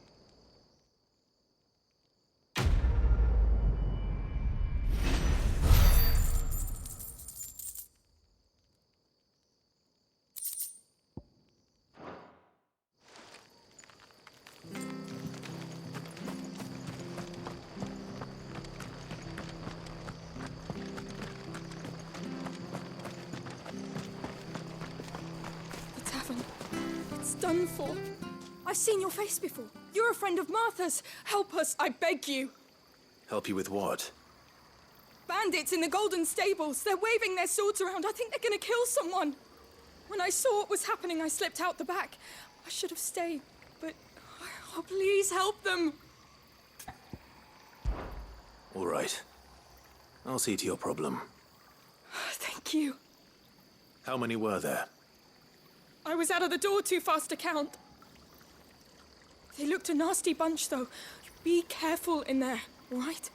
Done for. I've seen your face before. You're a friend of Martha's. Help us, I beg you. Help you with what? Bandits in the Golden Stables. They're waving their swords around. I think they're gonna kill someone. When I saw what was happening, I slipped out the back. I should have stayed, but... Oh, please help them. All right. I'll see to your problem. Thank you. How many were there? I was out of the door too fast to count. They looked a nasty bunch, though. Be careful in there, all right?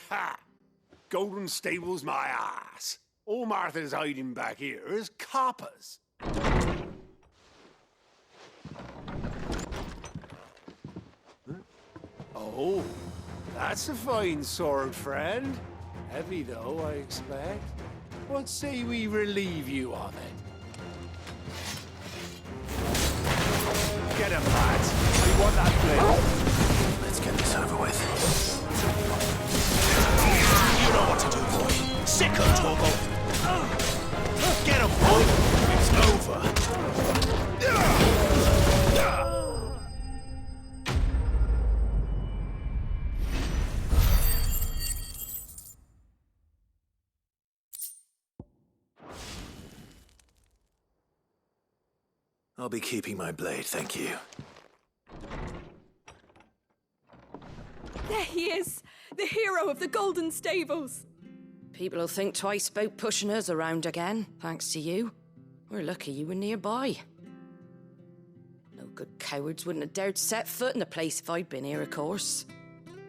Ha! Golden Stables my ass. All Martha's hiding back here is coppers. Oh, that's a fine sword, friend. Heavy, though, I expect. What say we relieve you of it? Get him, lads. I want that blade. Let's get this over with. You know what to do, boy. Sick of Torgo. Get him, boy. It's over. I'll be keeping my blade, thank you. There he is, the hero of the Golden Stables. People will think twice about pushing us around again, thanks to you. We're lucky you were nearby. No good cowards wouldn't have dared set foot in the place if I'd been here, of course.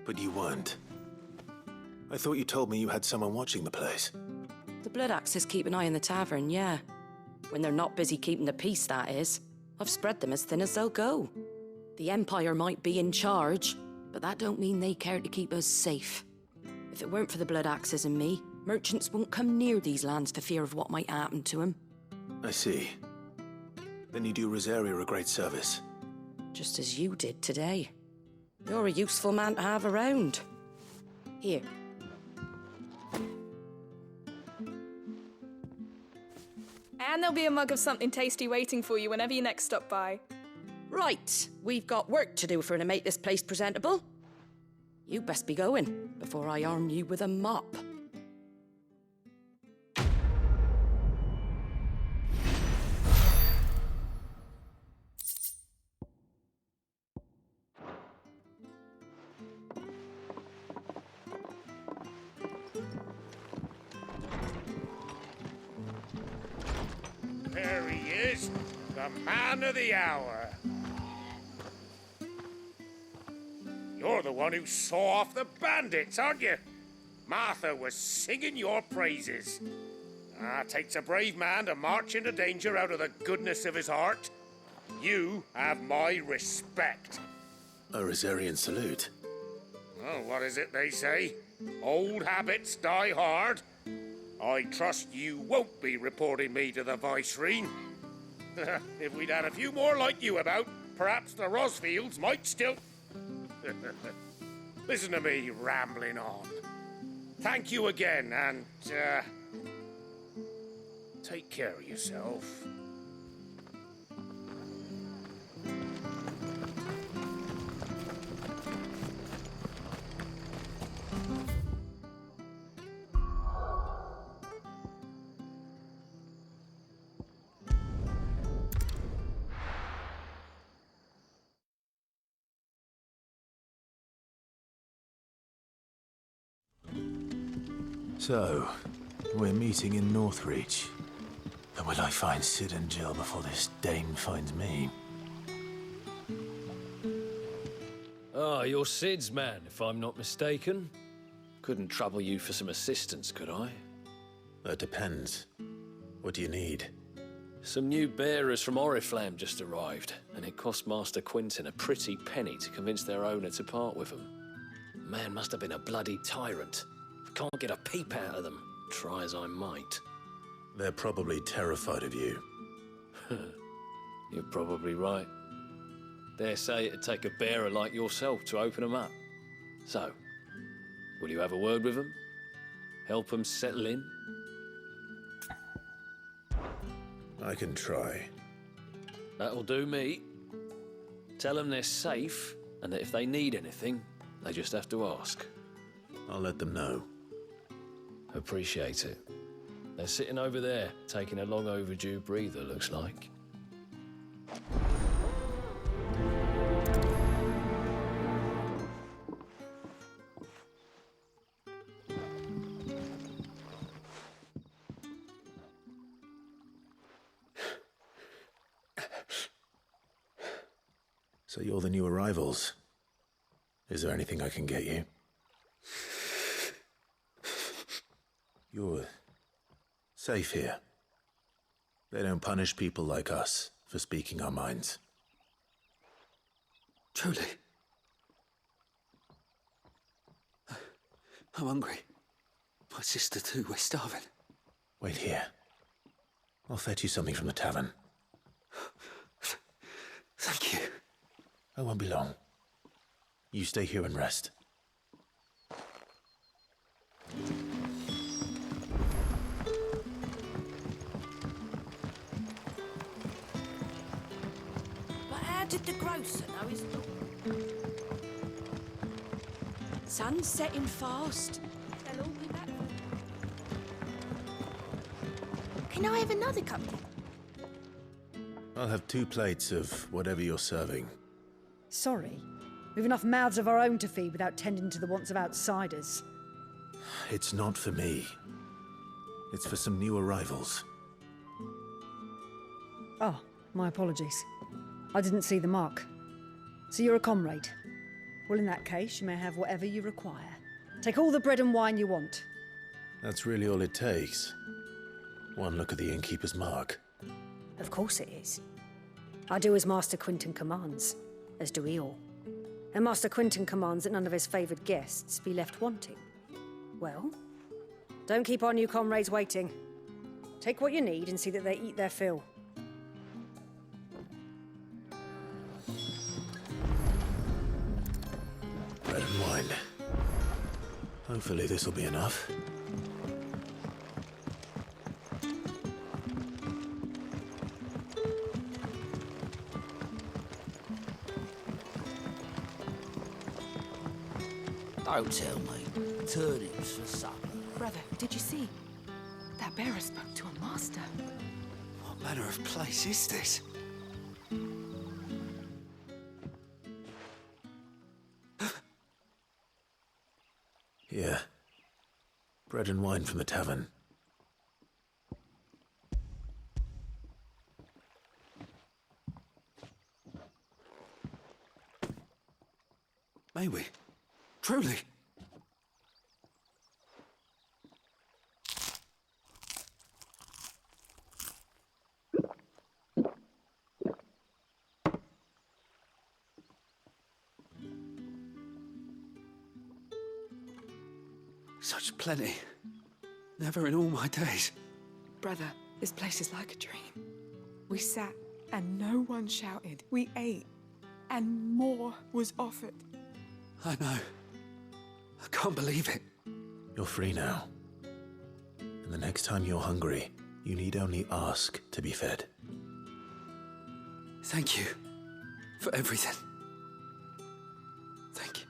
But you weren't. I thought you told me you had someone watching the place. The Blood Axes keep an eye on the tavern, yeah. When they're not busy keeping the peace, that is. I've spread them as thin as they'll go. The Empire might be in charge, but that don't mean they care to keep us safe. If it weren't for the Blood Axes and me, merchants won't come near these lands for fear of what might happen to them. I see. Then you do Rosaria a great service. Just as you did today. You're a useful man to have around. Here. And there'll be a mug of something tasty waiting for you whenever you next stop by. Right, we've got work to do for to make this place presentable. You best be going before I arm you with a mop. The man of the hour. You're the one who saw off the bandits, aren't you? Martha was singing your praises. Takes a brave man to march into danger out of the goodness of his heart. You have my respect. A Rosarian salute. Oh, what is it they say? Old habits die hard. I trust you won't be reporting me to the Vicereine. If we'd had a few more like you about, perhaps the Rosfields might still... Listen to me rambling on. Thank you again, and, take care of yourself. So, we're meeting in Northreach. And will I find Sid and Jill before this dame finds me? Ah, you're Sid's man, if I'm not mistaken. Couldn't trouble you for some assistance, could I? That depends. What do you need? Some new bearers from Oriflamme just arrived, and it cost Master Quinton a pretty penny to convince their owner to part with them. Man must have been a bloody tyrant. Can't get a peep out of them, try as I might. They're probably terrified of you. You're probably right. Dare say it'd take a bearer like yourself to open them up. So, will you have a word with them? Help them settle in? I can try. That'll do me. Tell them they're safe, and that if they need anything, they just have to ask. I'll let them know. Appreciate it. They're sitting over there, taking a long overdue breather, looks like. So you're the new arrivals. Is there anything I can get you? You're safe here. They don't punish people like us for speaking our minds. Truly. I'm hungry. My sister too, we're starving. Wait here. I'll fetch you something from the tavern. Thank you. I won't be long. You stay here and rest. Did the grocer know his... Sun's setting fast. They'll all be back. Can I have another cup? I'll have 2 plates of whatever you're serving. Sorry. We've enough mouths of our own to feed without tending to the wants of outsiders. It's not for me. It's for some new arrivals. Oh, my apologies. I didn't see the mark. So you're a comrade. Well, in that case, you may have whatever you require. Take all the bread and wine you want. That's really all it takes. One look at the innkeeper's mark. Of course it is. I do as Master Quinton commands, as do we all. And Master Quinton commands that none of his favoured guests be left wanting. Well, don't keep our new comrades waiting. Take what you need and see that they eat their fill. Bread and wine. Hopefully this'll be enough. Don't tell me. Turnips for supper. Brother, did you see? That bearer spoke to a master. What manner of place is this? Here. Bread and wine from the tavern. May we? Truly? Such plenty. Never in all my days. Brother, this place is like a dream. We sat and no one shouted. We ate and more was offered. I know. I can't believe it. You're free now. And the next time you're hungry, you need only ask to be fed. Thank you for everything. Thank you.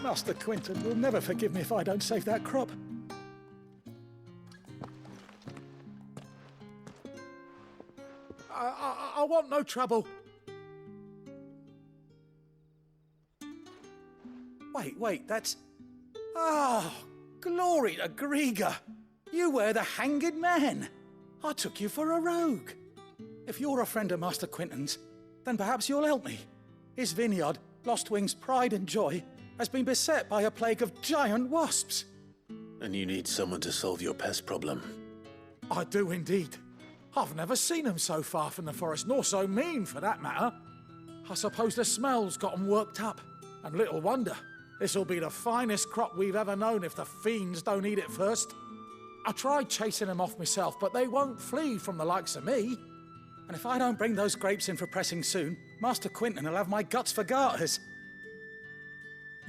Master Quinton will never forgive me if I don't save that crop. I want no trouble. Wait, that's... Oh, glory to Grieger. You were the hanged man. I took you for a rogue. If you're a friend of Master Quinton's, then perhaps you'll help me. His vineyard, Lostwing's pride and joy, has been beset by a plague of giant wasps. And you need someone to solve your pest problem. I do indeed. I've never seen them so far from the forest, nor so mean for that matter. I suppose the smell's got them worked up. And little wonder. This'll be the finest crop we've ever known if the fiends don't eat it first. I tried chasing them off myself, but they won't flee from the likes of me. And if I don't bring those grapes in for pressing soon, Master Quinton will have my guts for garters.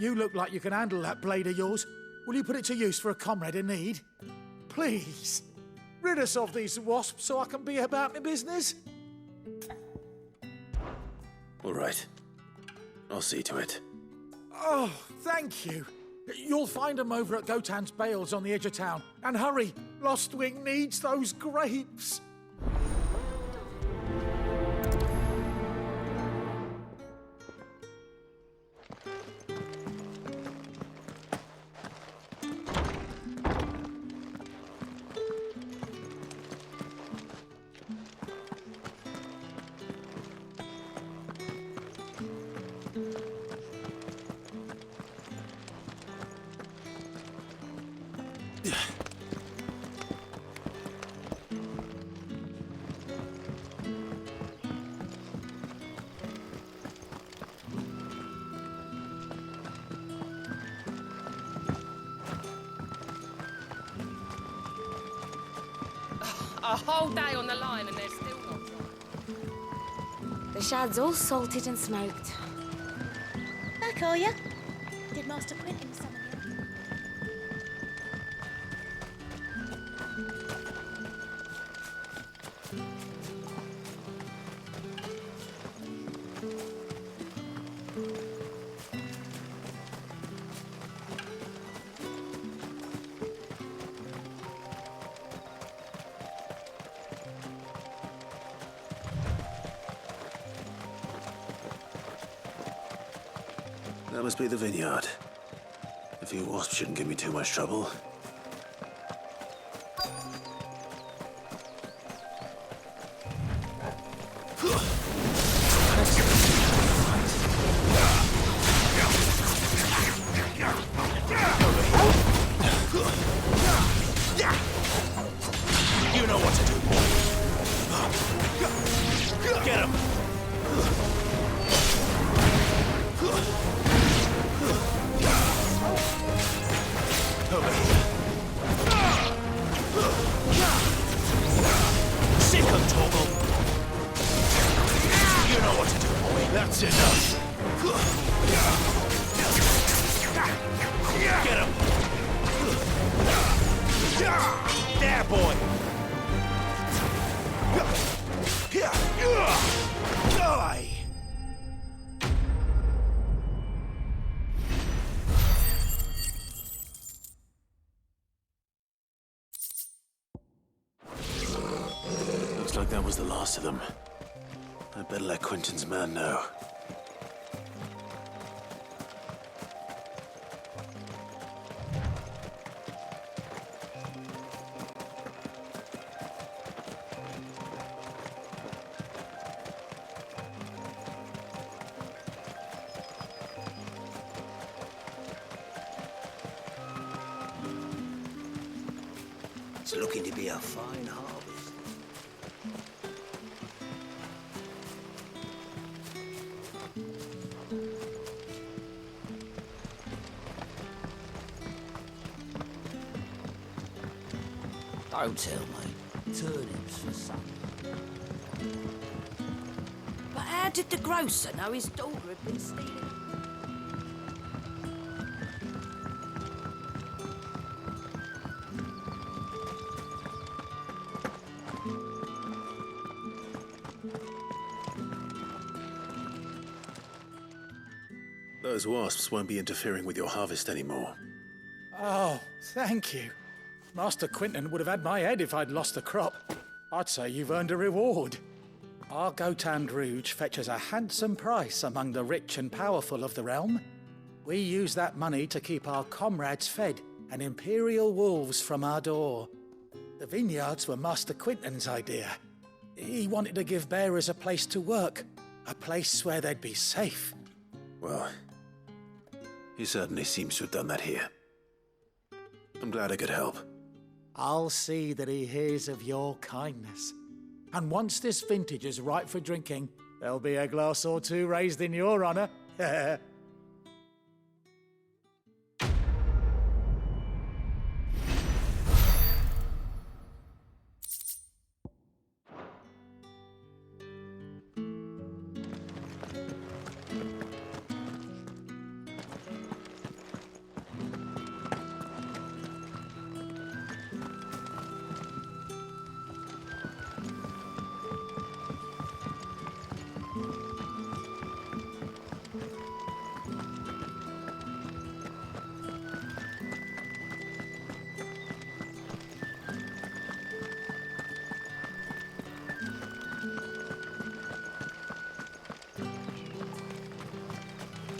You look like you can handle that blade of yours. Will you put it to use for a comrade in need? Please, rid us of these wasps so I can be about my business. All right. I'll see to it. Oh, thank you. You'll find them over at Gotan's Bales on the edge of town. And hurry, Lostwing needs those grapes. A whole day on the line and they're still not dry. The shad's all salted and smoked. Back, are ya? Did Master Quinton summon you? That must be the vineyard. A few wasps shouldn't give me too much trouble. You know what to do, boy. Get him! Over here. Sick him, Torgal. You know what to do, boy. That's enough. Get him. There, boy. Die. like that was the last of them. I better let Quentin's man know. It's looking to be a fine harvest. Don't tell me. Turnips for supper. But how did the grocer know his daughter had been stealing? Those wasps won't be interfering with your harvest anymore. Oh, thank you. Master Quinton would have had my head if I'd lost the crop. I'd say you've earned a reward. Our Gotand Rouge fetches a handsome price among the rich and powerful of the realm. We use that money to keep our comrades fed and imperial wolves from our door. The vineyards were Master Quinton's idea. He wanted to give bearers a place to work, a place where they'd be safe. Well, he certainly seems to have done that here. I'm glad I could help. I'll see that he hears of your kindness. And once this vintage is ripe for drinking, there'll be a glass or two raised in your honor.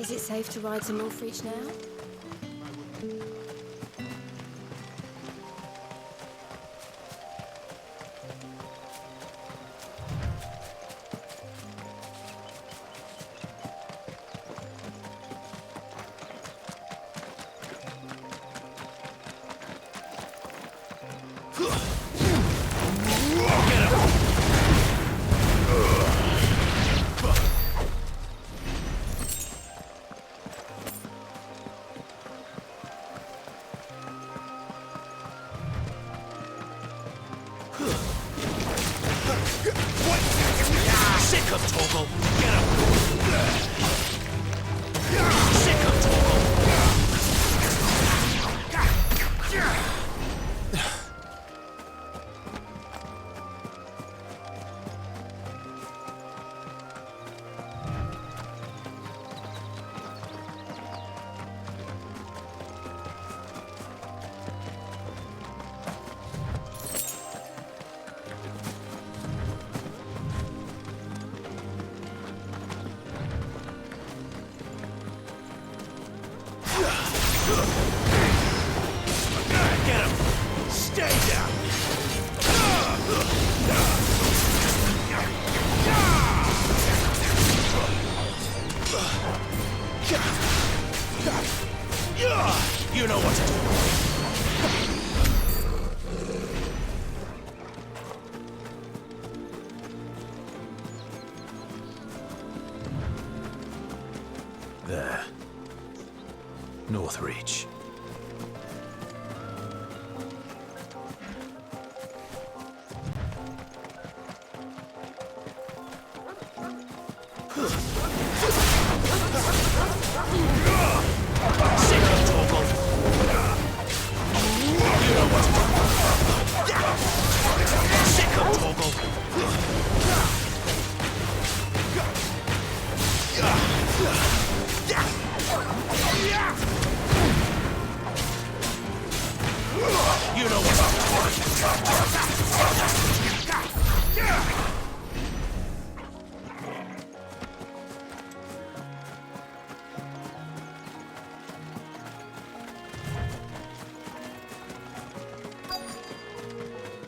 Is it safe to ride to Northreach now? Sick of Torgal! Get up! Sick of Torgal! Get him! Stay down! You know what to do. There. Northreach. Sick of Torgal!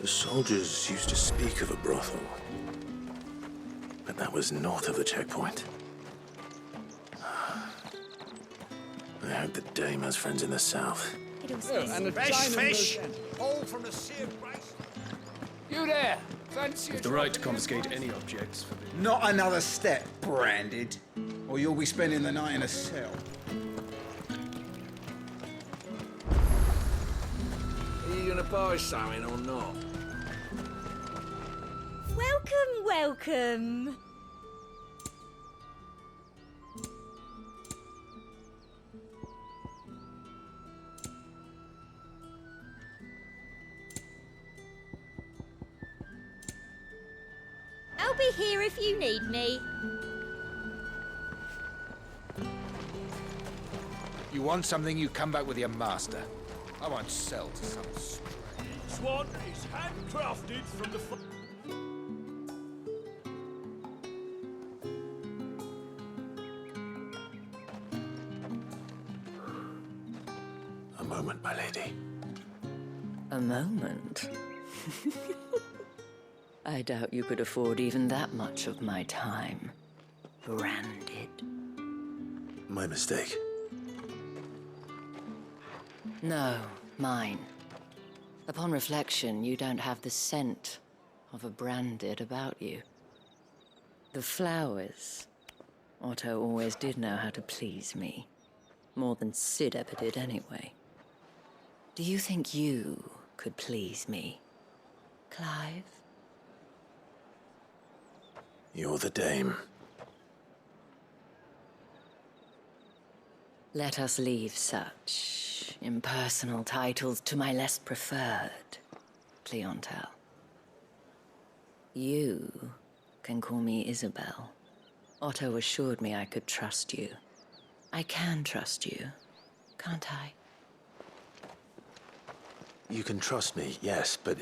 The soldiers used to speak of a brothel, but that was north of the checkpoint. I hope the dame has friends in the south. And the fresh fish! All from the sea of grace. You there! Fancy With the right to confiscate any objects for the... Not another step, Branded, or you'll be spending the night in a cell. Are you gonna buy something or not? Welcome, welcome. I'll be here if you need me. You want something, you come back with your master. I won't sell to some stray. This one is handcrafted from the... A moment, my lady. A moment? I doubt you could afford even that much of my time. Branded. My mistake. No, mine. Upon reflection, you don't have the scent of a Branded about you. The flowers. Otto always did know how to please me. More than Sid ever did anyway. Do you think you could please me, Clive? You're the dame. Let us leave such impersonal titles to my less preferred clientele. You can call me Isabel. Otto assured me I could trust you. I can trust you, can't I? You can trust me, yes, but...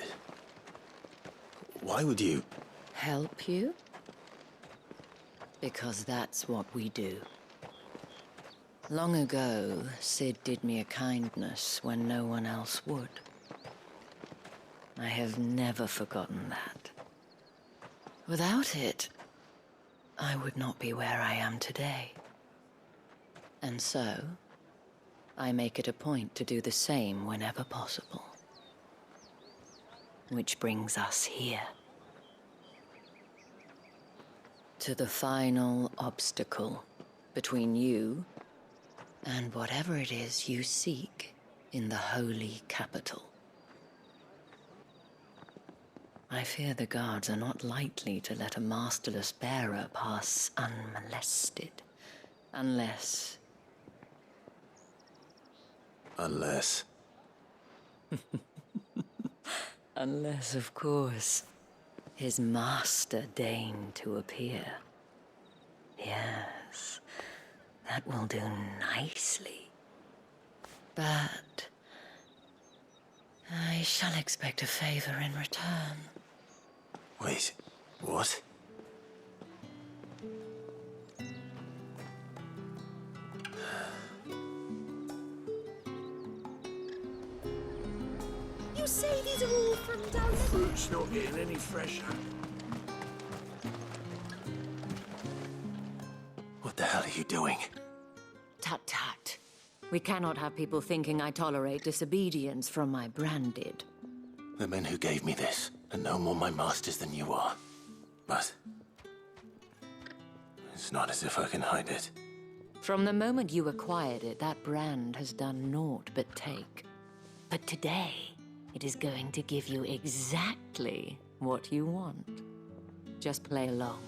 why would you... Help you? Because that's what we do. Long ago, Sid did me a kindness when no one else would. I have never forgotten that. Without it, I would not be where I am today. And so, I make it a point to do the same whenever possible. Which brings us here. To the final obstacle between you and whatever it is you seek in the holy capital. I fear the guards are not likely to let a masterless bearer pass unmolested, unless... Unless... Unless, of course, his master deigned to appear. Yes, that will do nicely. But I shall expect a favor in return. Wait, what? You say these are all from down there? Fruit's not getting any fresher. What the hell are you doing? Tut tut. We cannot have people thinking I tolerate disobedience from my Branded. The men who gave me this are no more my masters than you are. But... it's not as if I can hide it. From the moment you acquired it, that brand has done naught but take. But today, it is going to give you exactly what you want. Just play along.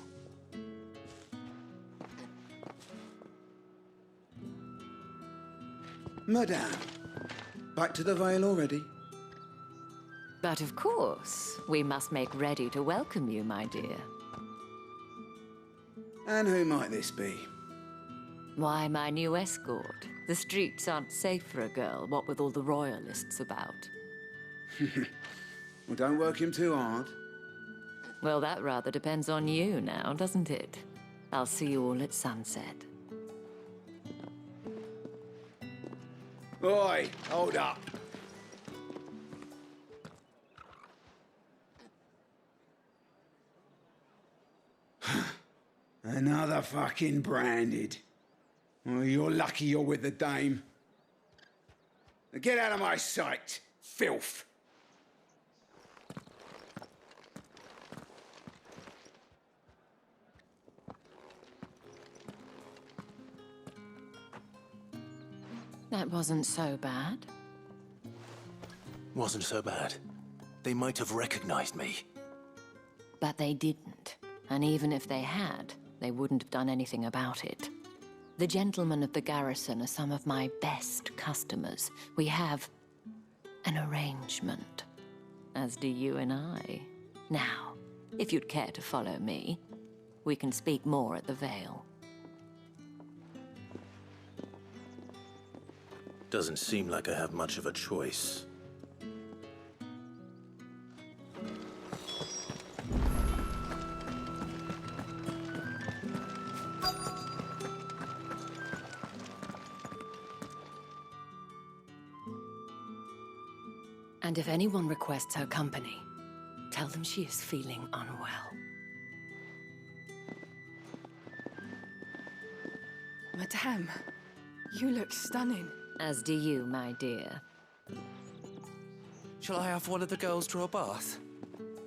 Madame, back to the Vale already? But of course, we must make ready to welcome you, my dear. And who might this be? Why, my new escort. The streets aren't safe for a girl, what with all the royalists about. Well, don't work him too hard. Well, that rather depends on you now, doesn't it? I'll see you all at sunset. Oi, hold up. Another fucking branded. Well, you're lucky you're with the dame. Now get out of my sight, filth. That wasn't so bad. Wasn't so bad. They might have recognized me. But they didn't. And even if they had, they wouldn't have done anything about it. The gentlemen of the garrison are some of my best customers. We have an arrangement, as do you and I. Now, if you'd care to follow me, we can speak more at the Vale. Doesn't seem like I have much of a choice. And if anyone requests her company, tell them she is feeling unwell. Madame, you look stunning. As do you, my dear. Shall I have one of the girls draw a bath?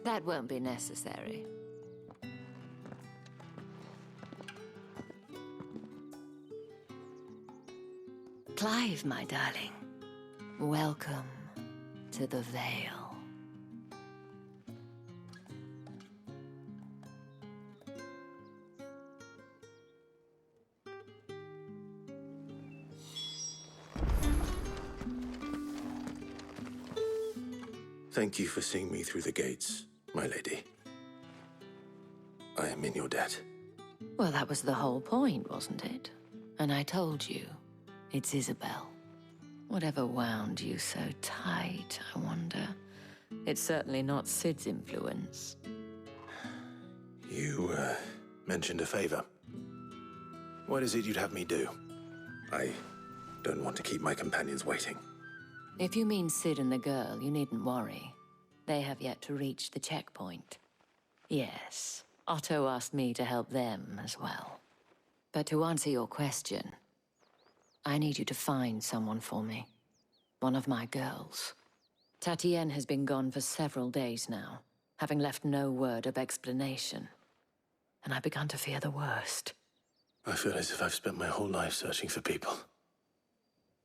That won't be necessary. Clive, my darling. Welcome to the Vale. Thank you for seeing me through the gates, my lady. I am in your debt. Well, that was the whole point, wasn't it? And I told you, it's Isabel. Whatever wound you so tight, I wonder. It's certainly not Sid's influence. You, mentioned a favor. What is it you'd have me do? I don't want to keep my companions waiting. If you mean Sid and the girl, you needn't worry. They have yet to reach the checkpoint. Yes, Otto asked me to help them as well. But to answer your question, I need you to find someone for me. One of my girls. Tatienne has been gone for several days now, having left no word of explanation. And I began to fear the worst. I feel as if I've spent my whole life searching for people.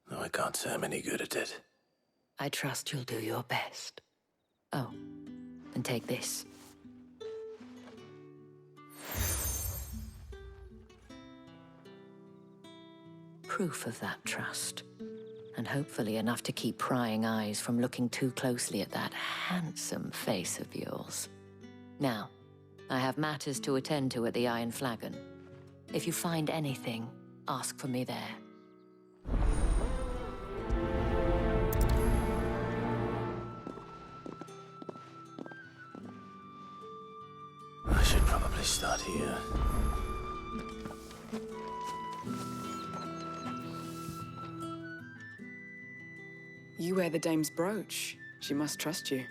Though I can't say I'm any good at it. I trust you'll do your best. Oh, and take this. Proof of that trust. And hopefully enough to keep prying eyes from looking too closely at that handsome face of yours. Now, I have matters to attend to at the Iron Flagon. If you find anything, ask for me there. I should probably start here. You wear the dame's brooch. She must trust you.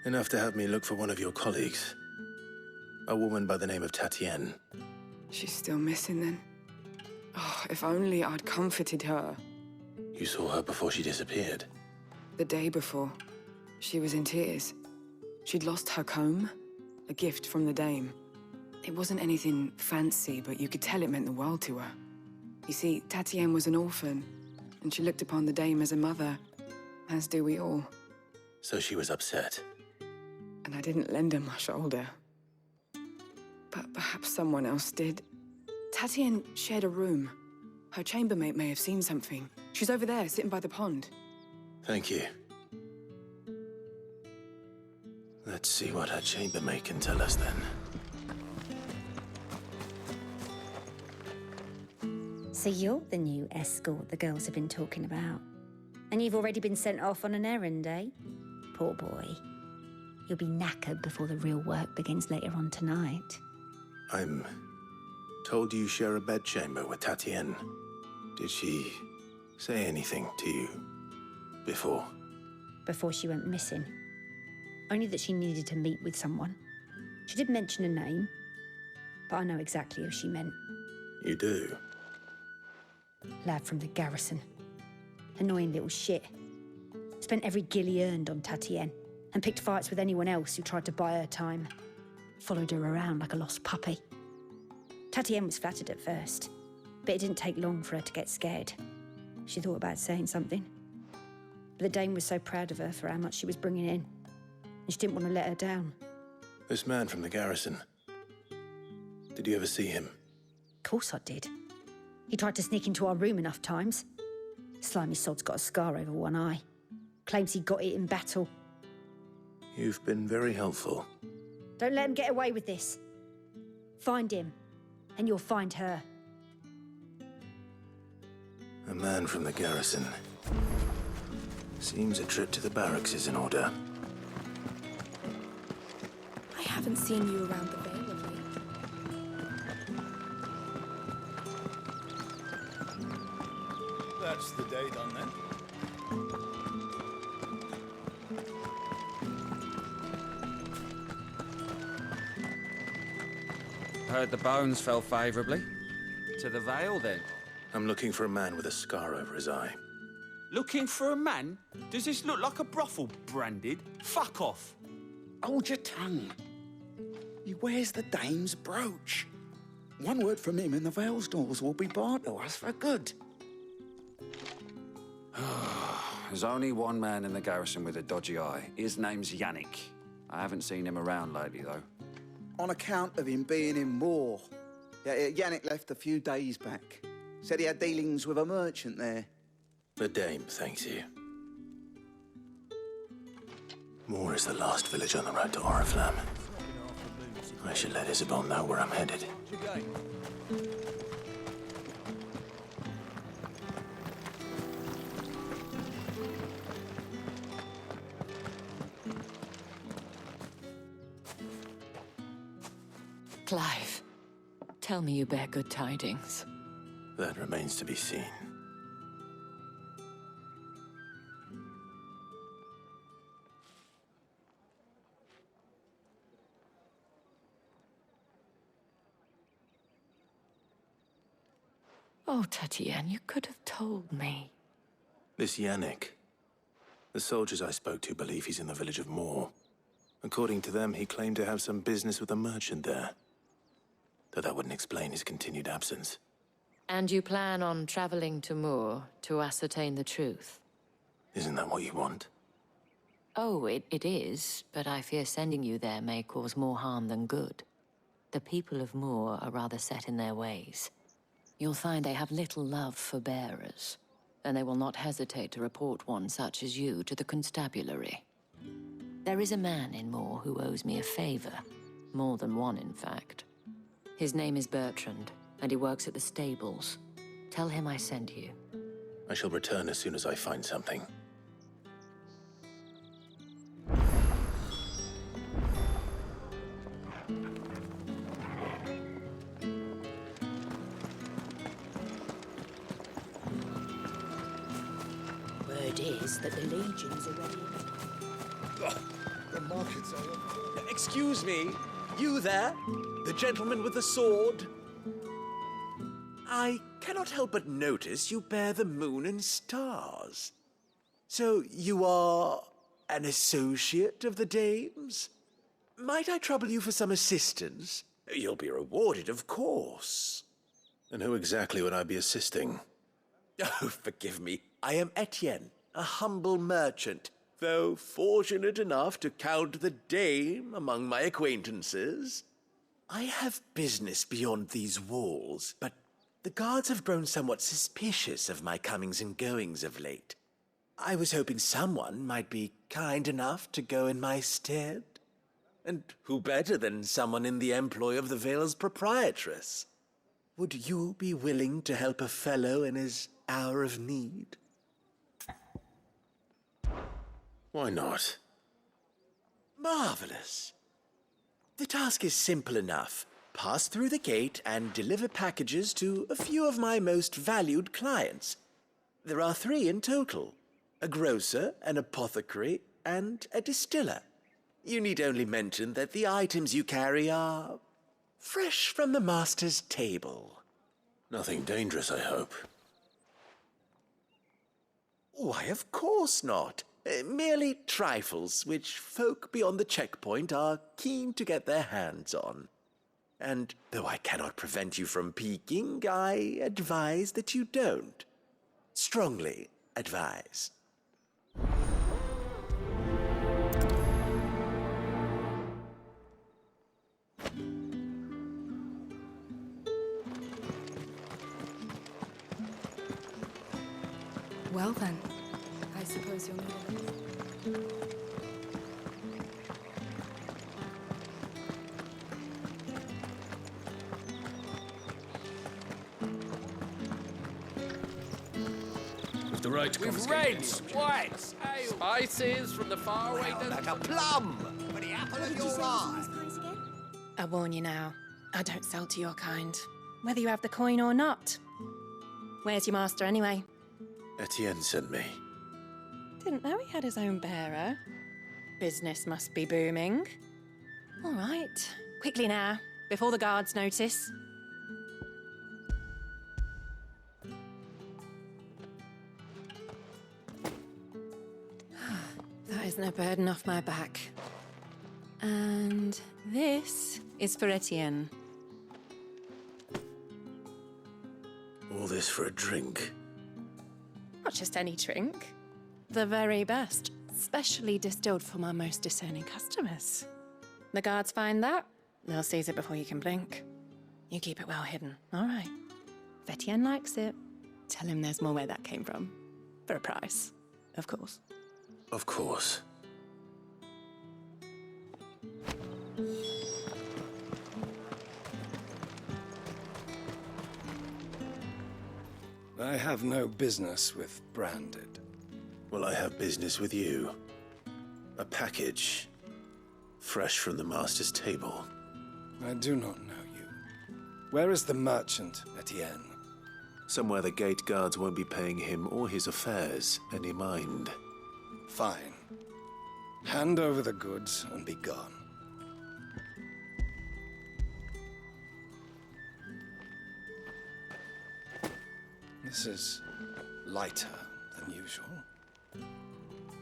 Enough to have me look for one of your colleagues. A woman by the name of Tatienne. She's still missing then. Oh, if only I'd comforted her. You saw her before she disappeared. The day before, she was in tears. She'd lost her comb, a gift from the dame. It wasn't anything fancy, but you could tell it meant the world to her. You see, Tatienne was an orphan, and she looked upon the dame as a mother, as do we all. So she was upset. And I didn't lend her my shoulder. But perhaps someone else did. Tatienne shared a room. Her chambermaid may have seen something. She's over there, sitting by the pond. Thank you. Let's see what her chambermaid can tell us then. So you're the new escort the girls have been talking about. And you've already been sent off on an errand, eh? Poor boy. You'll be knackered before the real work begins later on tonight. I'm told you share a bedchamber with Tatienne. Did she say anything to you before? Before she went missing. Only that she needed to meet with someone. She did mention a name. but I know exactly who she meant. You do? Lad from the garrison. Annoying little shit. Spent every guil he earned on Tatienne, and picked fights with anyone else who tried to buy her time. Followed her around like a lost puppy. Tatienne was flattered at first, but it didn't take long for her to get scared. She thought about saying something. But the Dame was so proud of her for how much she was bringing in, and she didn't want to let her down. This man from the garrison. Did you ever see him? Of course I did. He tried to sneak into our room enough times. Slimy sod's got a scar over one eye. Claims he got it in battle. You've been very helpful. Don't let him get away with this. Find him, and you'll find her. A man from the garrison. Seems a trip to the barracks is in order. I haven't seen you around the Vale of late. That's the day done then. Heard the bones fell favourably. To the Vale, then? I'm looking for a man with a scar over his eye. Looking for a man? Does this look like a brothel, Branded? Fuck off. Hold your tongue. He wears the Dame's brooch. One word from him and the Vale's doors will be barred to us for good. There's only one man in the garrison with a dodgy eye. His name's Yannick. I haven't seen him around lately, though. On account of him being in war. Yannick left a few days back. Said he had dealings with a merchant there. The Dame thanks you. Moor is the last village on the road to Oriflamme. I should let Isabel know where I'm headed. Clive, tell me you bear good tidings. That remains to be seen. Oh, Tatienne, you could have told me. This Yannick. The soldiers I spoke to believe he's in the village of Moor. According to them, he claimed to have some business with a merchant there. Though that wouldn't explain his continued absence. And you plan on traveling to Moor to ascertain the truth? Isn't that what you want? Oh, it is, but I fear sending you there may cause more harm than good. The people of Moor are rather set in their ways. You'll find they have little love for bearers, and they will not hesitate to report one such as you to the constabulary. There is a man in Moor who owes me a favor. More than one, in fact. His name is Bertrand, and he works at the stables. Tell him I sent you. I shall return as soon as I find something. Word is that the legions are ready. The markets are... Excuse me, you there? The gentleman with the sword? I cannot help but notice you bear the moon and stars. So you are an associate of the Dame's? Might I trouble you for some assistance? You'll be rewarded, of course. And who exactly would I be assisting? Oh, forgive me. I am Etienne, a humble merchant, though fortunate enough to count the Dame among my acquaintances. I have business beyond these walls, but the guards have grown somewhat suspicious of my comings and goings of late. I was hoping someone might be kind enough to go in my stead. And who better than someone in the employ of the Vale's proprietress? Would you be willing to help a fellow in his hour of need? Why not? Marvelous. The task is simple enough. Pass through the gate and deliver packages to a few of my most valued clients. There are 3 in total: a grocer, an apothecary, and a distiller. You need only mention that the items you carry are Fresh from the master's table. Nothing dangerous, I hope. Why, of course not. Merely trifles which folk beyond the checkpoint are keen to get their hands on. And though I cannot prevent you from peeking, I advise that you don't. Strongly advise. Well then, I suppose you'll need a lift. With the right to With confiscate reds, whites, ale. Spices from the faraway Like a plum for the apple of your eye. I warn you now, I don't sell to your kind, whether you have the coin or not. Where's your master anyway? Etienne sent me. Didn't know he had his own bearer. Business must be booming. All right, quickly now, before the guards notice. That isn't a burden off my back. And this is for Etienne. All this for a drink. Not just any drink. The very best, specially distilled for my most discerning customers. The guards find that, they'll seize it before you can blink. You keep it well hidden, all right? If Etienne likes it, tell him there's more where that came from. For a price, of course. Of course. I have no business with Branded. Well, I have business with you. A package. Fresh from the master's table. I do not know you. Where is the merchant, Etienne? Somewhere the gate guards won't be paying him or his affairs any mind. Fine. Hand over the goods and be gone. This is lighter than usual.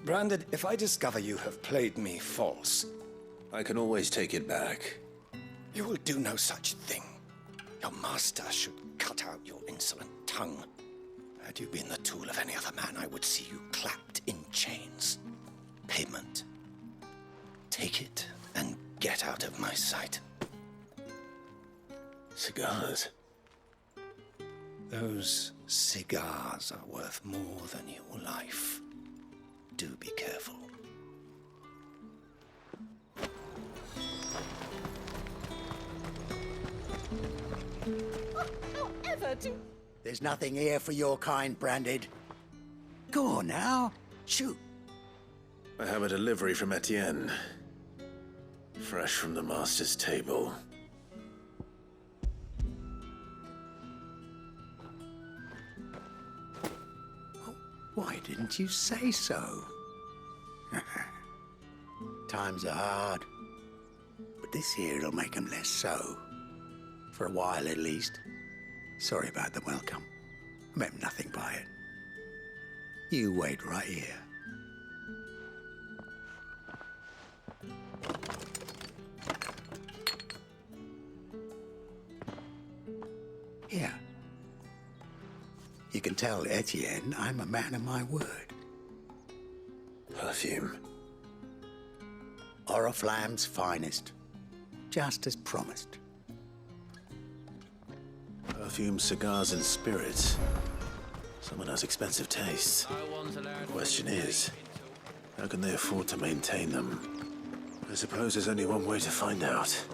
Branded, if I discover you have played me false... I can always take it back. You will do no such thing. Your master should cut out your insolent tongue. Had you been the tool of any other man, I would see you clapped in chains. Payment. Take it and get out of my sight. Cigars. Those cigars are worth more than your life. Do be careful. There's nothing here for your kind, Branded. Go on now. Shoot. I have a delivery from Etienne. Fresh from the master's table. Why didn't you say so? Times are hard. But this here'll make 'em less so. For a while, at least. Sorry about the welcome. I meant nothing by it. You wait right here. Here. You can tell Etienne I'm a man of my word. Perfume. Oriflamme's finest. Just as promised. Perfume, cigars, and spirits. Someone has expensive tastes. The question is, how can they afford to maintain them? I suppose there's only one way to find out.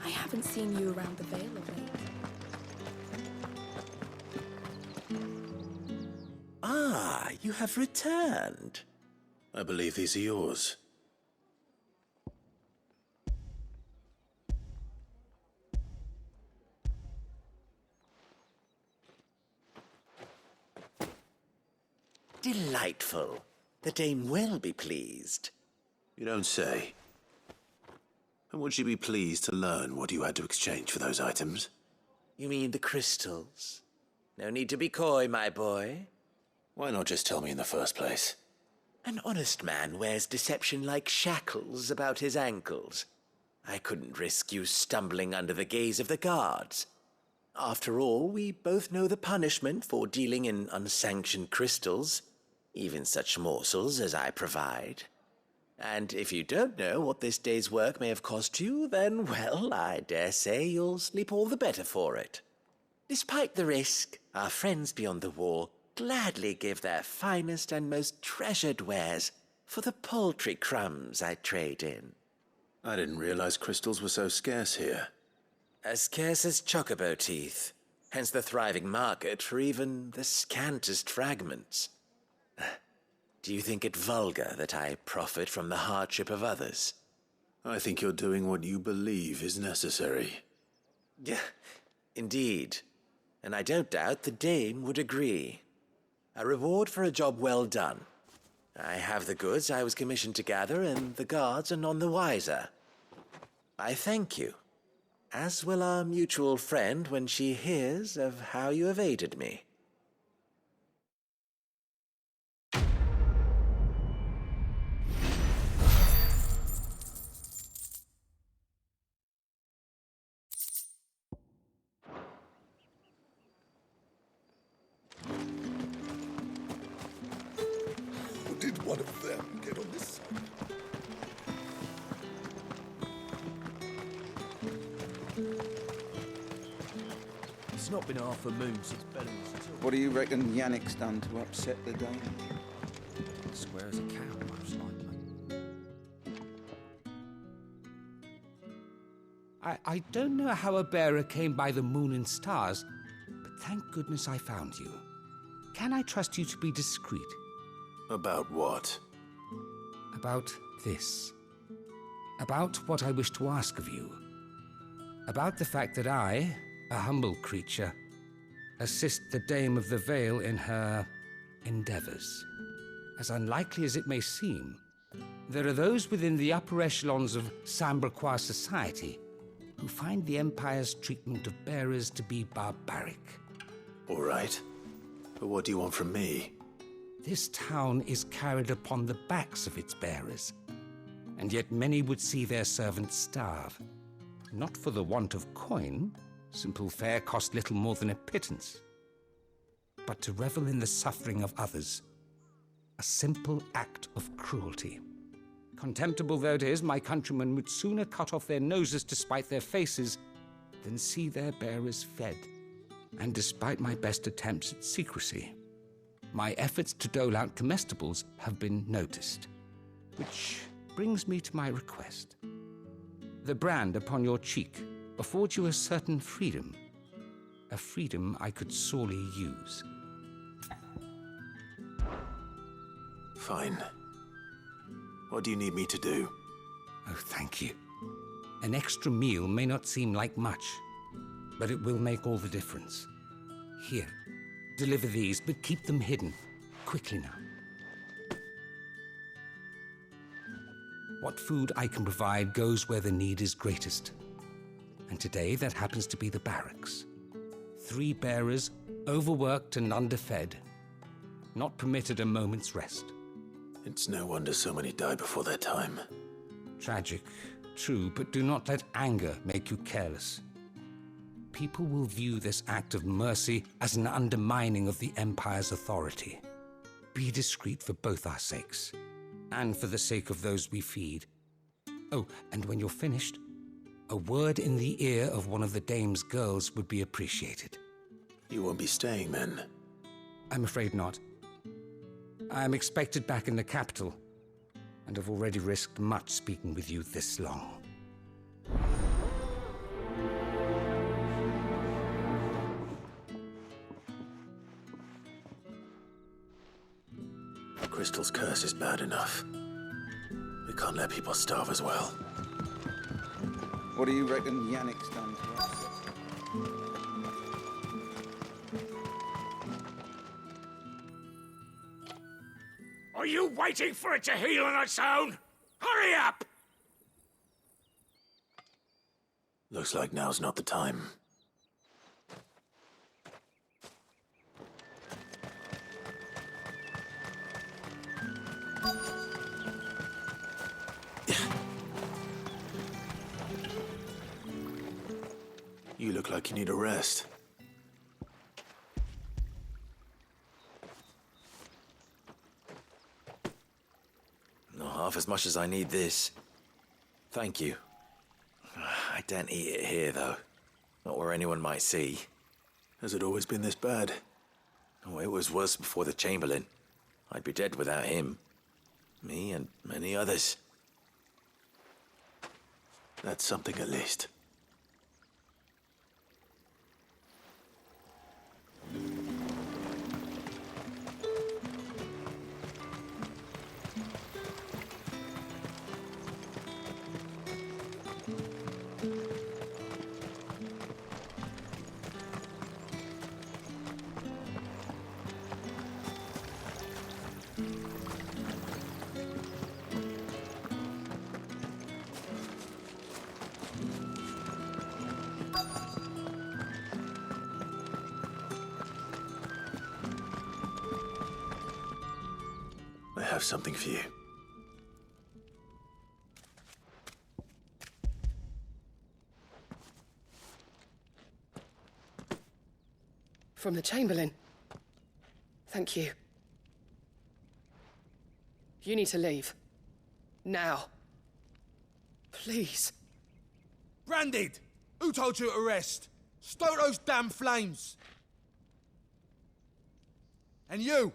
I haven't seen you around the Vale of late. Ah, you have returned. I believe these are yours. Delightful. The dame will be pleased. You don't say. And would she be pleased to learn what you had to exchange for those items? You mean the crystals? No need to be coy, my boy. Why not just tell me in the first place? An honest man wears deception like shackles about his ankles. I couldn't risk you stumbling under the gaze of the guards. After all, we both know the punishment for dealing in unsanctioned crystals, even such morsels as I provide. And if you don't know what this day's work may have cost you, then, well, I dare say you'll sleep all the better for it. Despite the risk, our friends beyond the wall gladly give their finest and most treasured wares for the paltry crumbs I trade in. I didn't realize crystals were so scarce here. As scarce as chocobo teeth, hence the thriving market for even the scantest fragments. Do you think it vulgar that I profit from the hardship of others? I think you're doing what you believe is necessary. Yeah, indeed. And I don't doubt the dame would agree. A reward for a job well done. I have the goods I was commissioned to gather, and the guards are none the wiser. I thank you, as will our mutual friend when she hears of how you have aided me. Did one of them get on this side? It's not been half a moon since Bellings. What do you reckon Yannick's done to upset the dame? Square as a cow, most likely. I don't know how a bearer came by the moon and stars, but thank goodness I found you. Can I trust you to be discreet? About what? About this. About what I wish to ask of you. About the fact that I, a humble creature, assist the Dame of the Vale in her endeavors. As unlikely as it may seem, there are those within the upper echelons of Samberquois society who find the Empire's treatment of bearers to be barbaric. All right. But what do you want from me? This town is carried upon the backs of its bearers, and yet many would see their servants starve. Not for the want of coin, simple fare cost little more than a pittance, but to revel in the suffering of others, a simple act of cruelty. Contemptible though it is, my countrymen would sooner cut off their noses to spite their faces than see their bearers fed. And despite my best attempts at secrecy, my efforts to dole out comestibles have been noticed. Which brings me to my request. The brand upon your cheek affords you a certain freedom. A freedom I could sorely use. Fine. What do you need me to do? Oh, thank you. An extra meal may not seem like much, but it will make all the difference. Here, deliver these, but keep them hidden. Quickly now. What food I can provide goes where the need is greatest. And today, that happens to be the barracks. 3 bearers, overworked and underfed, not permitted a moment's rest. It's no wonder so many die before their time. Tragic, true, but do not let anger make you careless. People will view this act of mercy as an undermining of the Empire's authority. Be discreet for both our sakes, and for the sake of those we feed. Oh, and when you're finished, a word in the ear of one of the Dame's girls would be appreciated. You won't be staying then? I'm afraid not. I am expected back in the capital, and have already risked much speaking with you this long. Crystal's curse is bad enough. We can't let people starve as well. What do you reckon Yannick's done to us? Are you waiting for it to heal on its own? Hurry up! Looks like now's not the time. You look like you need a rest. Not half as much as I need this. Thank you. I daren't eat it here, though. Not where anyone might see. Has it always been this bad? Oh, it was worse before the Chamberlain. I'd be dead without him. Me and many others. That's something at least. I have something for you. From the Chamberlain. Thank you. You need to leave. Now. Please. Branded! Who told you to rest? Stoke those damn flames! And you!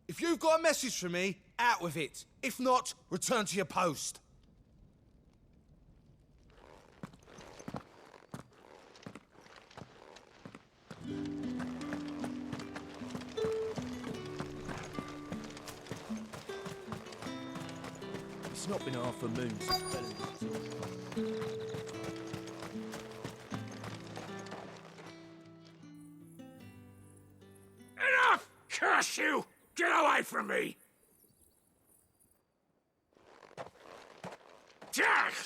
If you've got a message for me, out with it. If not, return to your post. It's not been half a moon since Bellamy. Enough! Curse you! Get away from me!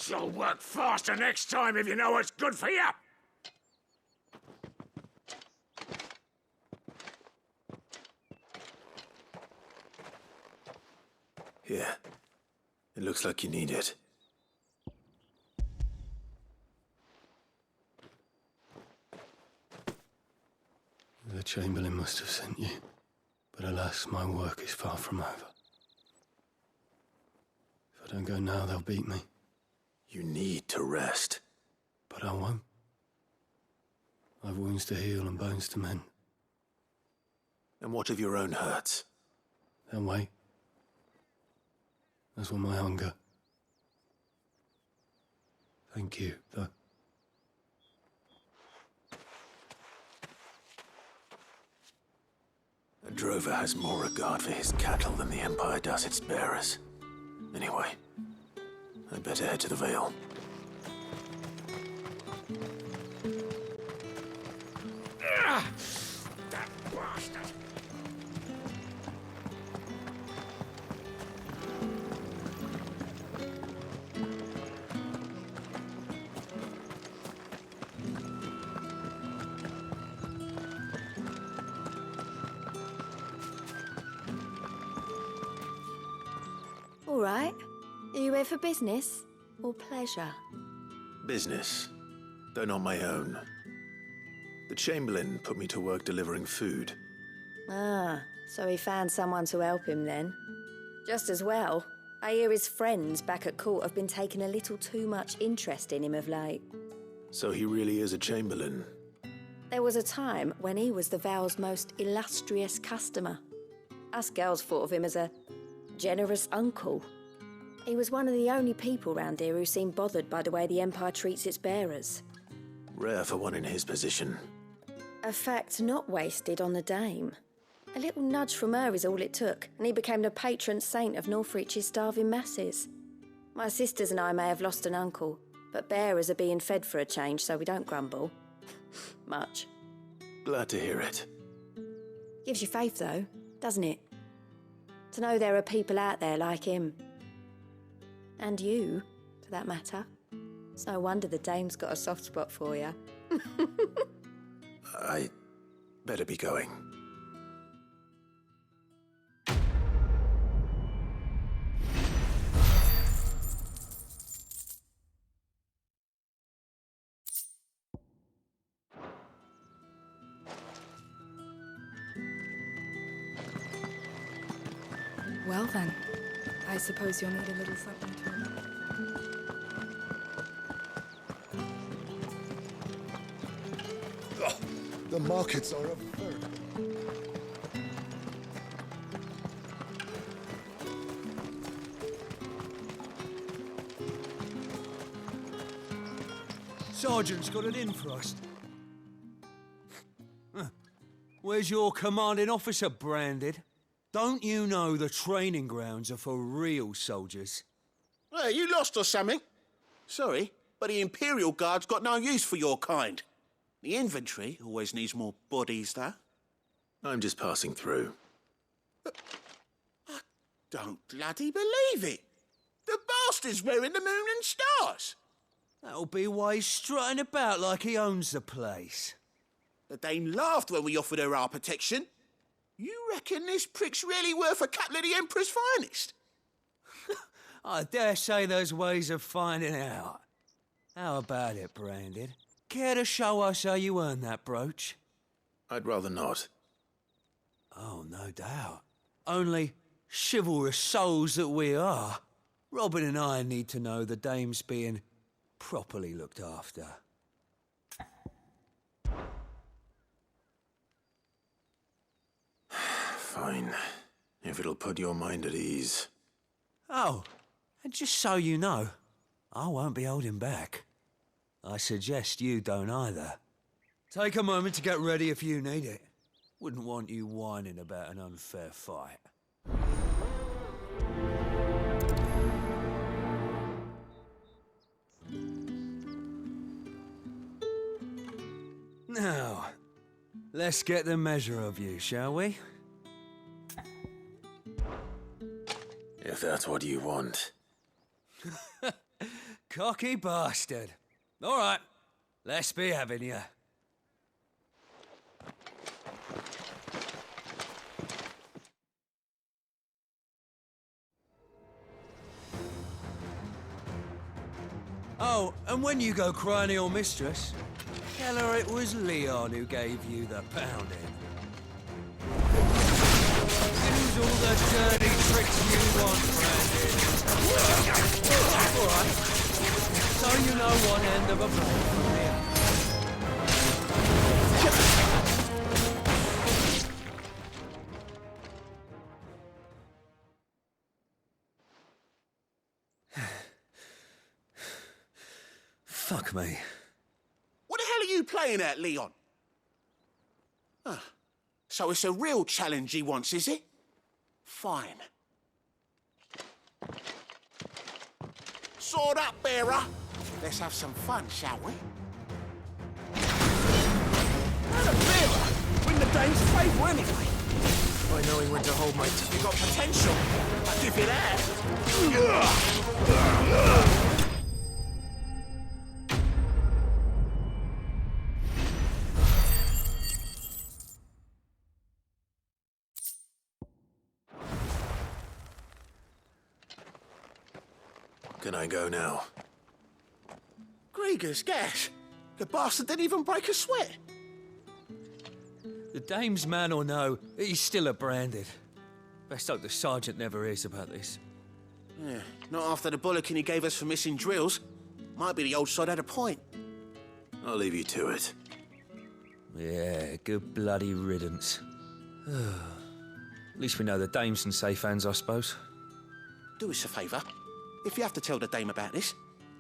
You'll work faster next time if you know what's good for you! Here. It looks like you need it. The Chamberlain must have sent you. But alas, my work is far from over. If I don't go now, they'll beat me. You need to rest. But I won't. I've wounds to heal and bones to mend. And what of your own hurts? They'll wait. As will my hunger. Thank you, though. A drover has more regard for his cattle than the Empire does its bearers. Anyway, I'd better head to the Vale. That bastard! All right. Are you here for business or pleasure? Business, though not my own. The Chamberlain put me to work delivering food. Ah, so he found someone to help him then. Just as well. I hear his friends back at court have been taking a little too much interest in him of late. So he really is a Chamberlain. There was a time when he was the Vale's most illustrious customer. Us girls thought of him as a generous uncle. He was one of the only people round here who seemed bothered by the way the Empire treats its bearers. Rare for one in his position. A fact not wasted on the Dame. A little nudge from her is all it took, and he became the patron saint of Northreach's starving masses. My sisters and I may have lost an uncle, but bearers are being fed for a change, so we don't grumble. Much. Glad to hear it. Gives you faith, though, doesn't it? To know there are people out there like him. And you, for that matter. It's no wonder the dame's got a soft spot for you. I better be going. Well then, I suppose you'll need a little something to remember. The markets are a very... Sergeant's got an in for us. Where's your commanding officer, Branded? Don't you know the training grounds are for real soldiers? Hey, you lost or something? Sorry, but the Imperial Guard's got no use for your kind. The infantry always needs more bodies, though. I'm just passing through. I don't bloody believe it. The bastard's wearing the moon and stars. That'll be why he's strutting about like he owns the place. The Dane laughed when we offered her our protection. You reckon this prick's really worth a couple of the Emperor's finest? I dare say there's ways of finding out. How about it, Branded? Care to show us how you earned that brooch? I'd rather not. Oh, no doubt. Only chivalrous souls that we are, Robin and I need to know the dame's being properly looked after. Fine. If it'll put your mind at ease. Oh, and just so you know, I won't be holding back. I suggest you don't either. Take a moment to get ready if you need it. Wouldn't want you whining about an unfair fight. Now, let's get the measure of you, shall we? If that's what you want. Cocky bastard. All right, let's be having you. Oh, and when you go crying to your mistress, tell her it was Leon who gave you the pounding. Use all the dirty tricks you want, Brandon. All right. So you know one end of a blade from the other. Fuck me. What the hell are you playing at, Leon? So it's a real challenge he wants, is it? Fine. Sword up, bearer. Let's have some fun, shall we? And a bearer! Win the Dane's favour anyway. By knowing when to hold my tongue. You got potential. I'll give you that. Can I go now? Grieger's gas. The bastard didn't even break a sweat. The dame's man or no, he's still a Branded. Best hope the sergeant never hears about this. Yeah, not after the bollocking he gave us for missing drills. Might be the old sod had a point. I'll leave you to it. Yeah, good bloody riddance. At least we know the dame's in safe hands, I suppose. Do us a favour. If you have to tell the dame about this,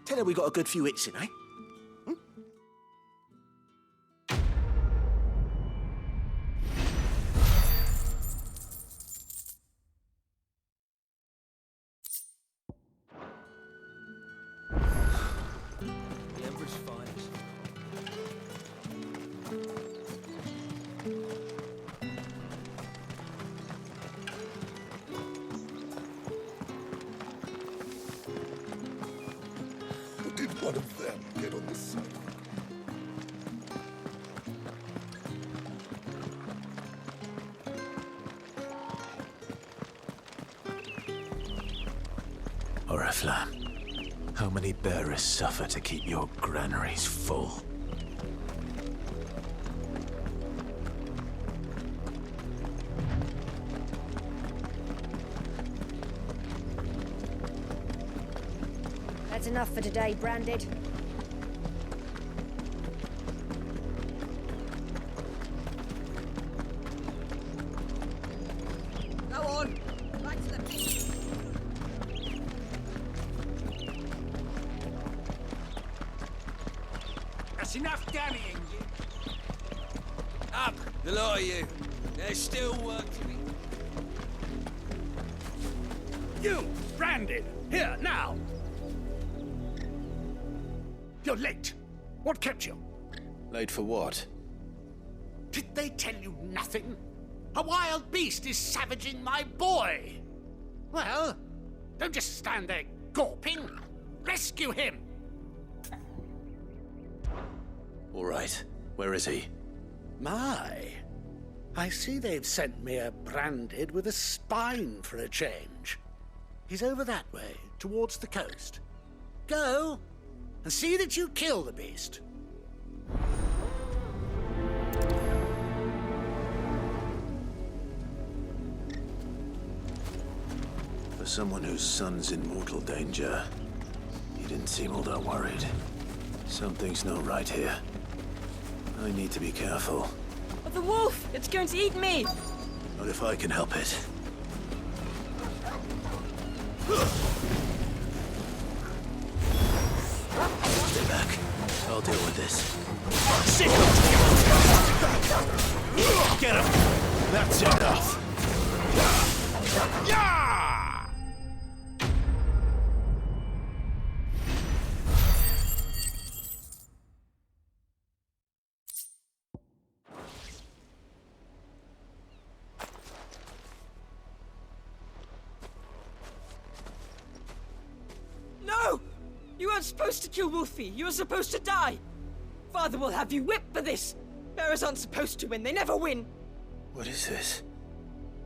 tell her we got a good few hits in, eh? The Emperor's finest. Oriflamme, how many bearers suffer to keep your granaries full? That's enough for today, Branded. Go on. Back to the pit. That's enough damning you. Up, the lot of you. There's still work to be. You, Branded, here, now! You're late. What kept you? Late for what? Did they tell you nothing? A wild beast is savaging my boy. Well, don't just stand there gawping. Rescue him. All right. Where is he? My, I see they've sent me a Branded with a spine for a change. He's over that way, towards the coast. Go, and see that you kill the beast. For someone whose son's in mortal danger, he didn't seem all that worried. Something's not right here. I need to be careful. But the wolf! It's going to eat me! Not if I can help it. Stay back. I'll deal with this. Sit Get him! That's enough! No! You weren't supposed to kill Wolfie. You were supposed to die. Father will have you whipped for this. Bearers aren't supposed to win. They never win. What is this?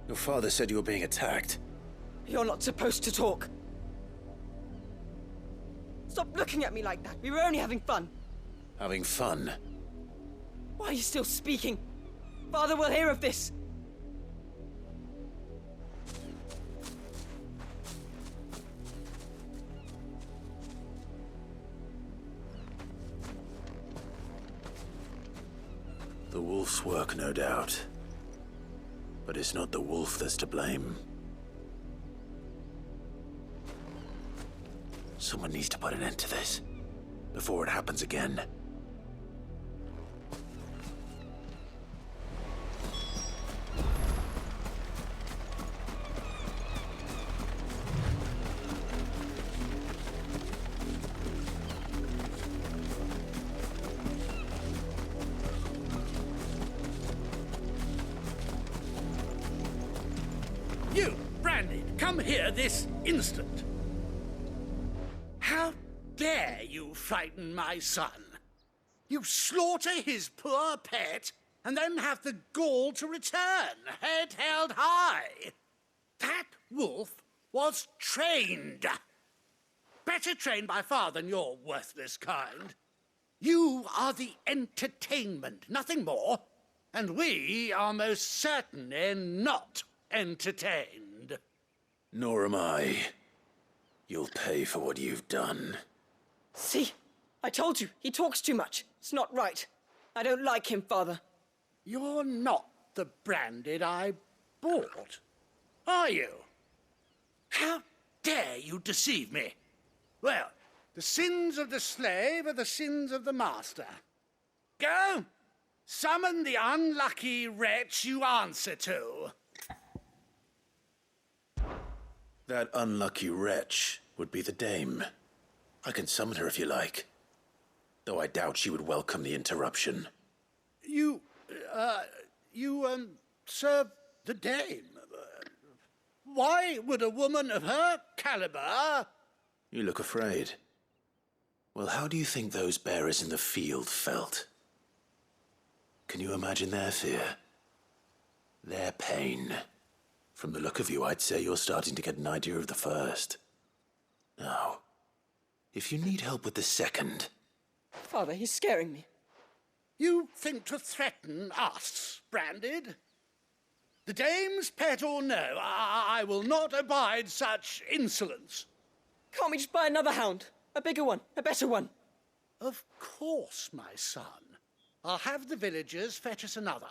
Your father said you were being attacked. You're not supposed to talk. Stop looking at me like that. We were only having fun. Having fun? Why are you still speaking? Father will hear of this. The wolf's work, no doubt. But it's not the wolf that's to blame. Someone needs to put an end to this, before it happens again. You, Branded, come here this instant. How dare you frighten my son? You slaughter his poor pet and then have the gall to return, head held high. That wolf was trained. Better trained by far than your worthless kind. You are the entertainment, nothing more. And we are most certainly not entertained. Nor am I. You'll pay for what you've done. See? I told you. He talks too much. It's not right. I don't like him, Father. You're not the Branded I bought, are you? How dare you deceive me? Well, the sins of the slave are the sins of the master. Go! Summon the unlucky wretch you answer to. That unlucky wretch would be the dame. I can summon her if you like. Though I doubt she would welcome the interruption. You serve the dame. Why would a woman of her caliber... You look afraid. Well, how do you think those bearers in the field felt? Can you imagine their fear? Their pain? From the look of you, I'd say you're starting to get an idea of the first. Now, if you need help with the second... Father, he's scaring me. You think to threaten us, Branded? The dame's pet or no, I will not abide such insolence. Can't we just buy another hound? A bigger one, a better one. Of course, my son. I'll have the villagers fetch us another.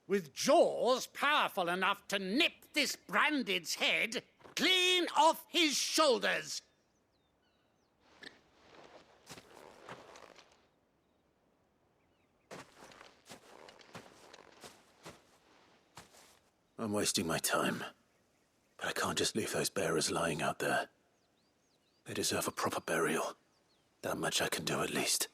With jaws powerful enough to nip this Branded's head clean off his shoulders. I'm wasting my time. But I can't just leave those bearers lying out there. They deserve a proper burial. That much I can do at least.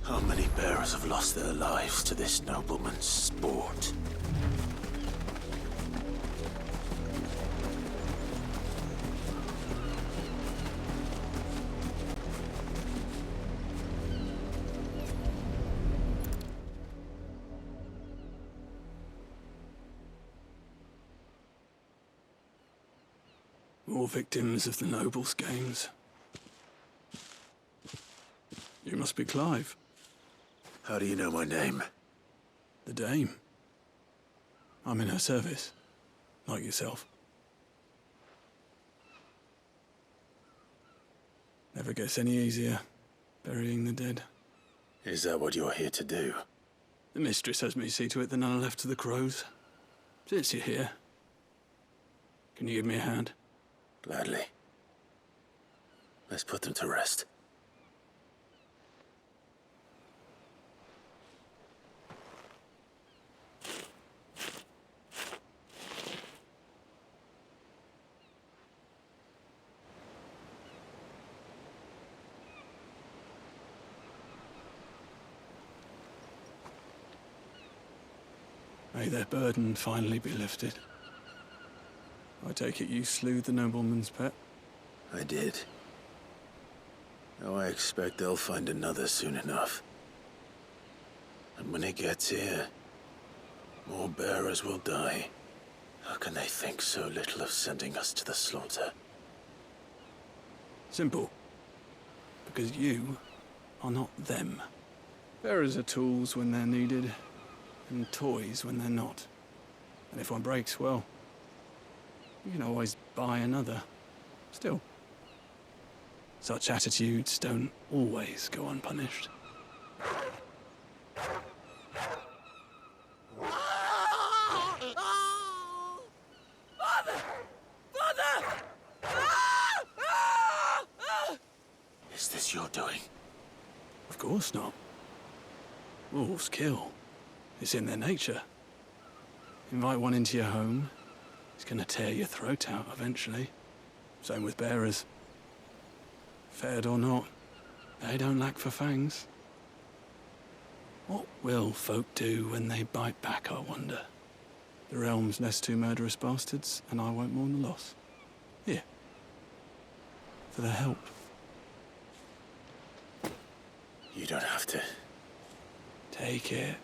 How many bearers have lost their lives to this nobleman's sport? More victims of the nobles' games. You must be Clive. How do you know my name? The Dame. I'm in her service, like yourself. Never gets any easier, burying the dead. Is that what you're here to do? The mistress has me see to it that none are left to the crows. Since you're here, can you give me a hand? Gladly. Let's put them to rest. May their burden finally be lifted. I take it you slew the nobleman's pet? I did. Now I expect they'll find another soon enough. And when it gets here, more bearers will die. How can they think so little of sending us to the slaughter? Simple. Because you are not them. Bearers are tools when they're needed, and toys when they're not. And if one breaks, well, you can always buy another. Still, such attitudes don't always go unpunished. Father! Father! Is this your doing? Of course not. Wolves kill. It's in their nature. Invite one into your home, he's gonna tear your throat out eventually. Same with bearers. Fed or not, they don't lack for fangs. What will folk do when they bite back, I wonder? The realm's less two murderous bastards, and I won't mourn the loss. Here. For the help. You don't have to. Take it.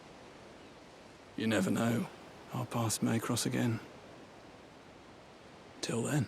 You never know. Our paths may cross again. Till then.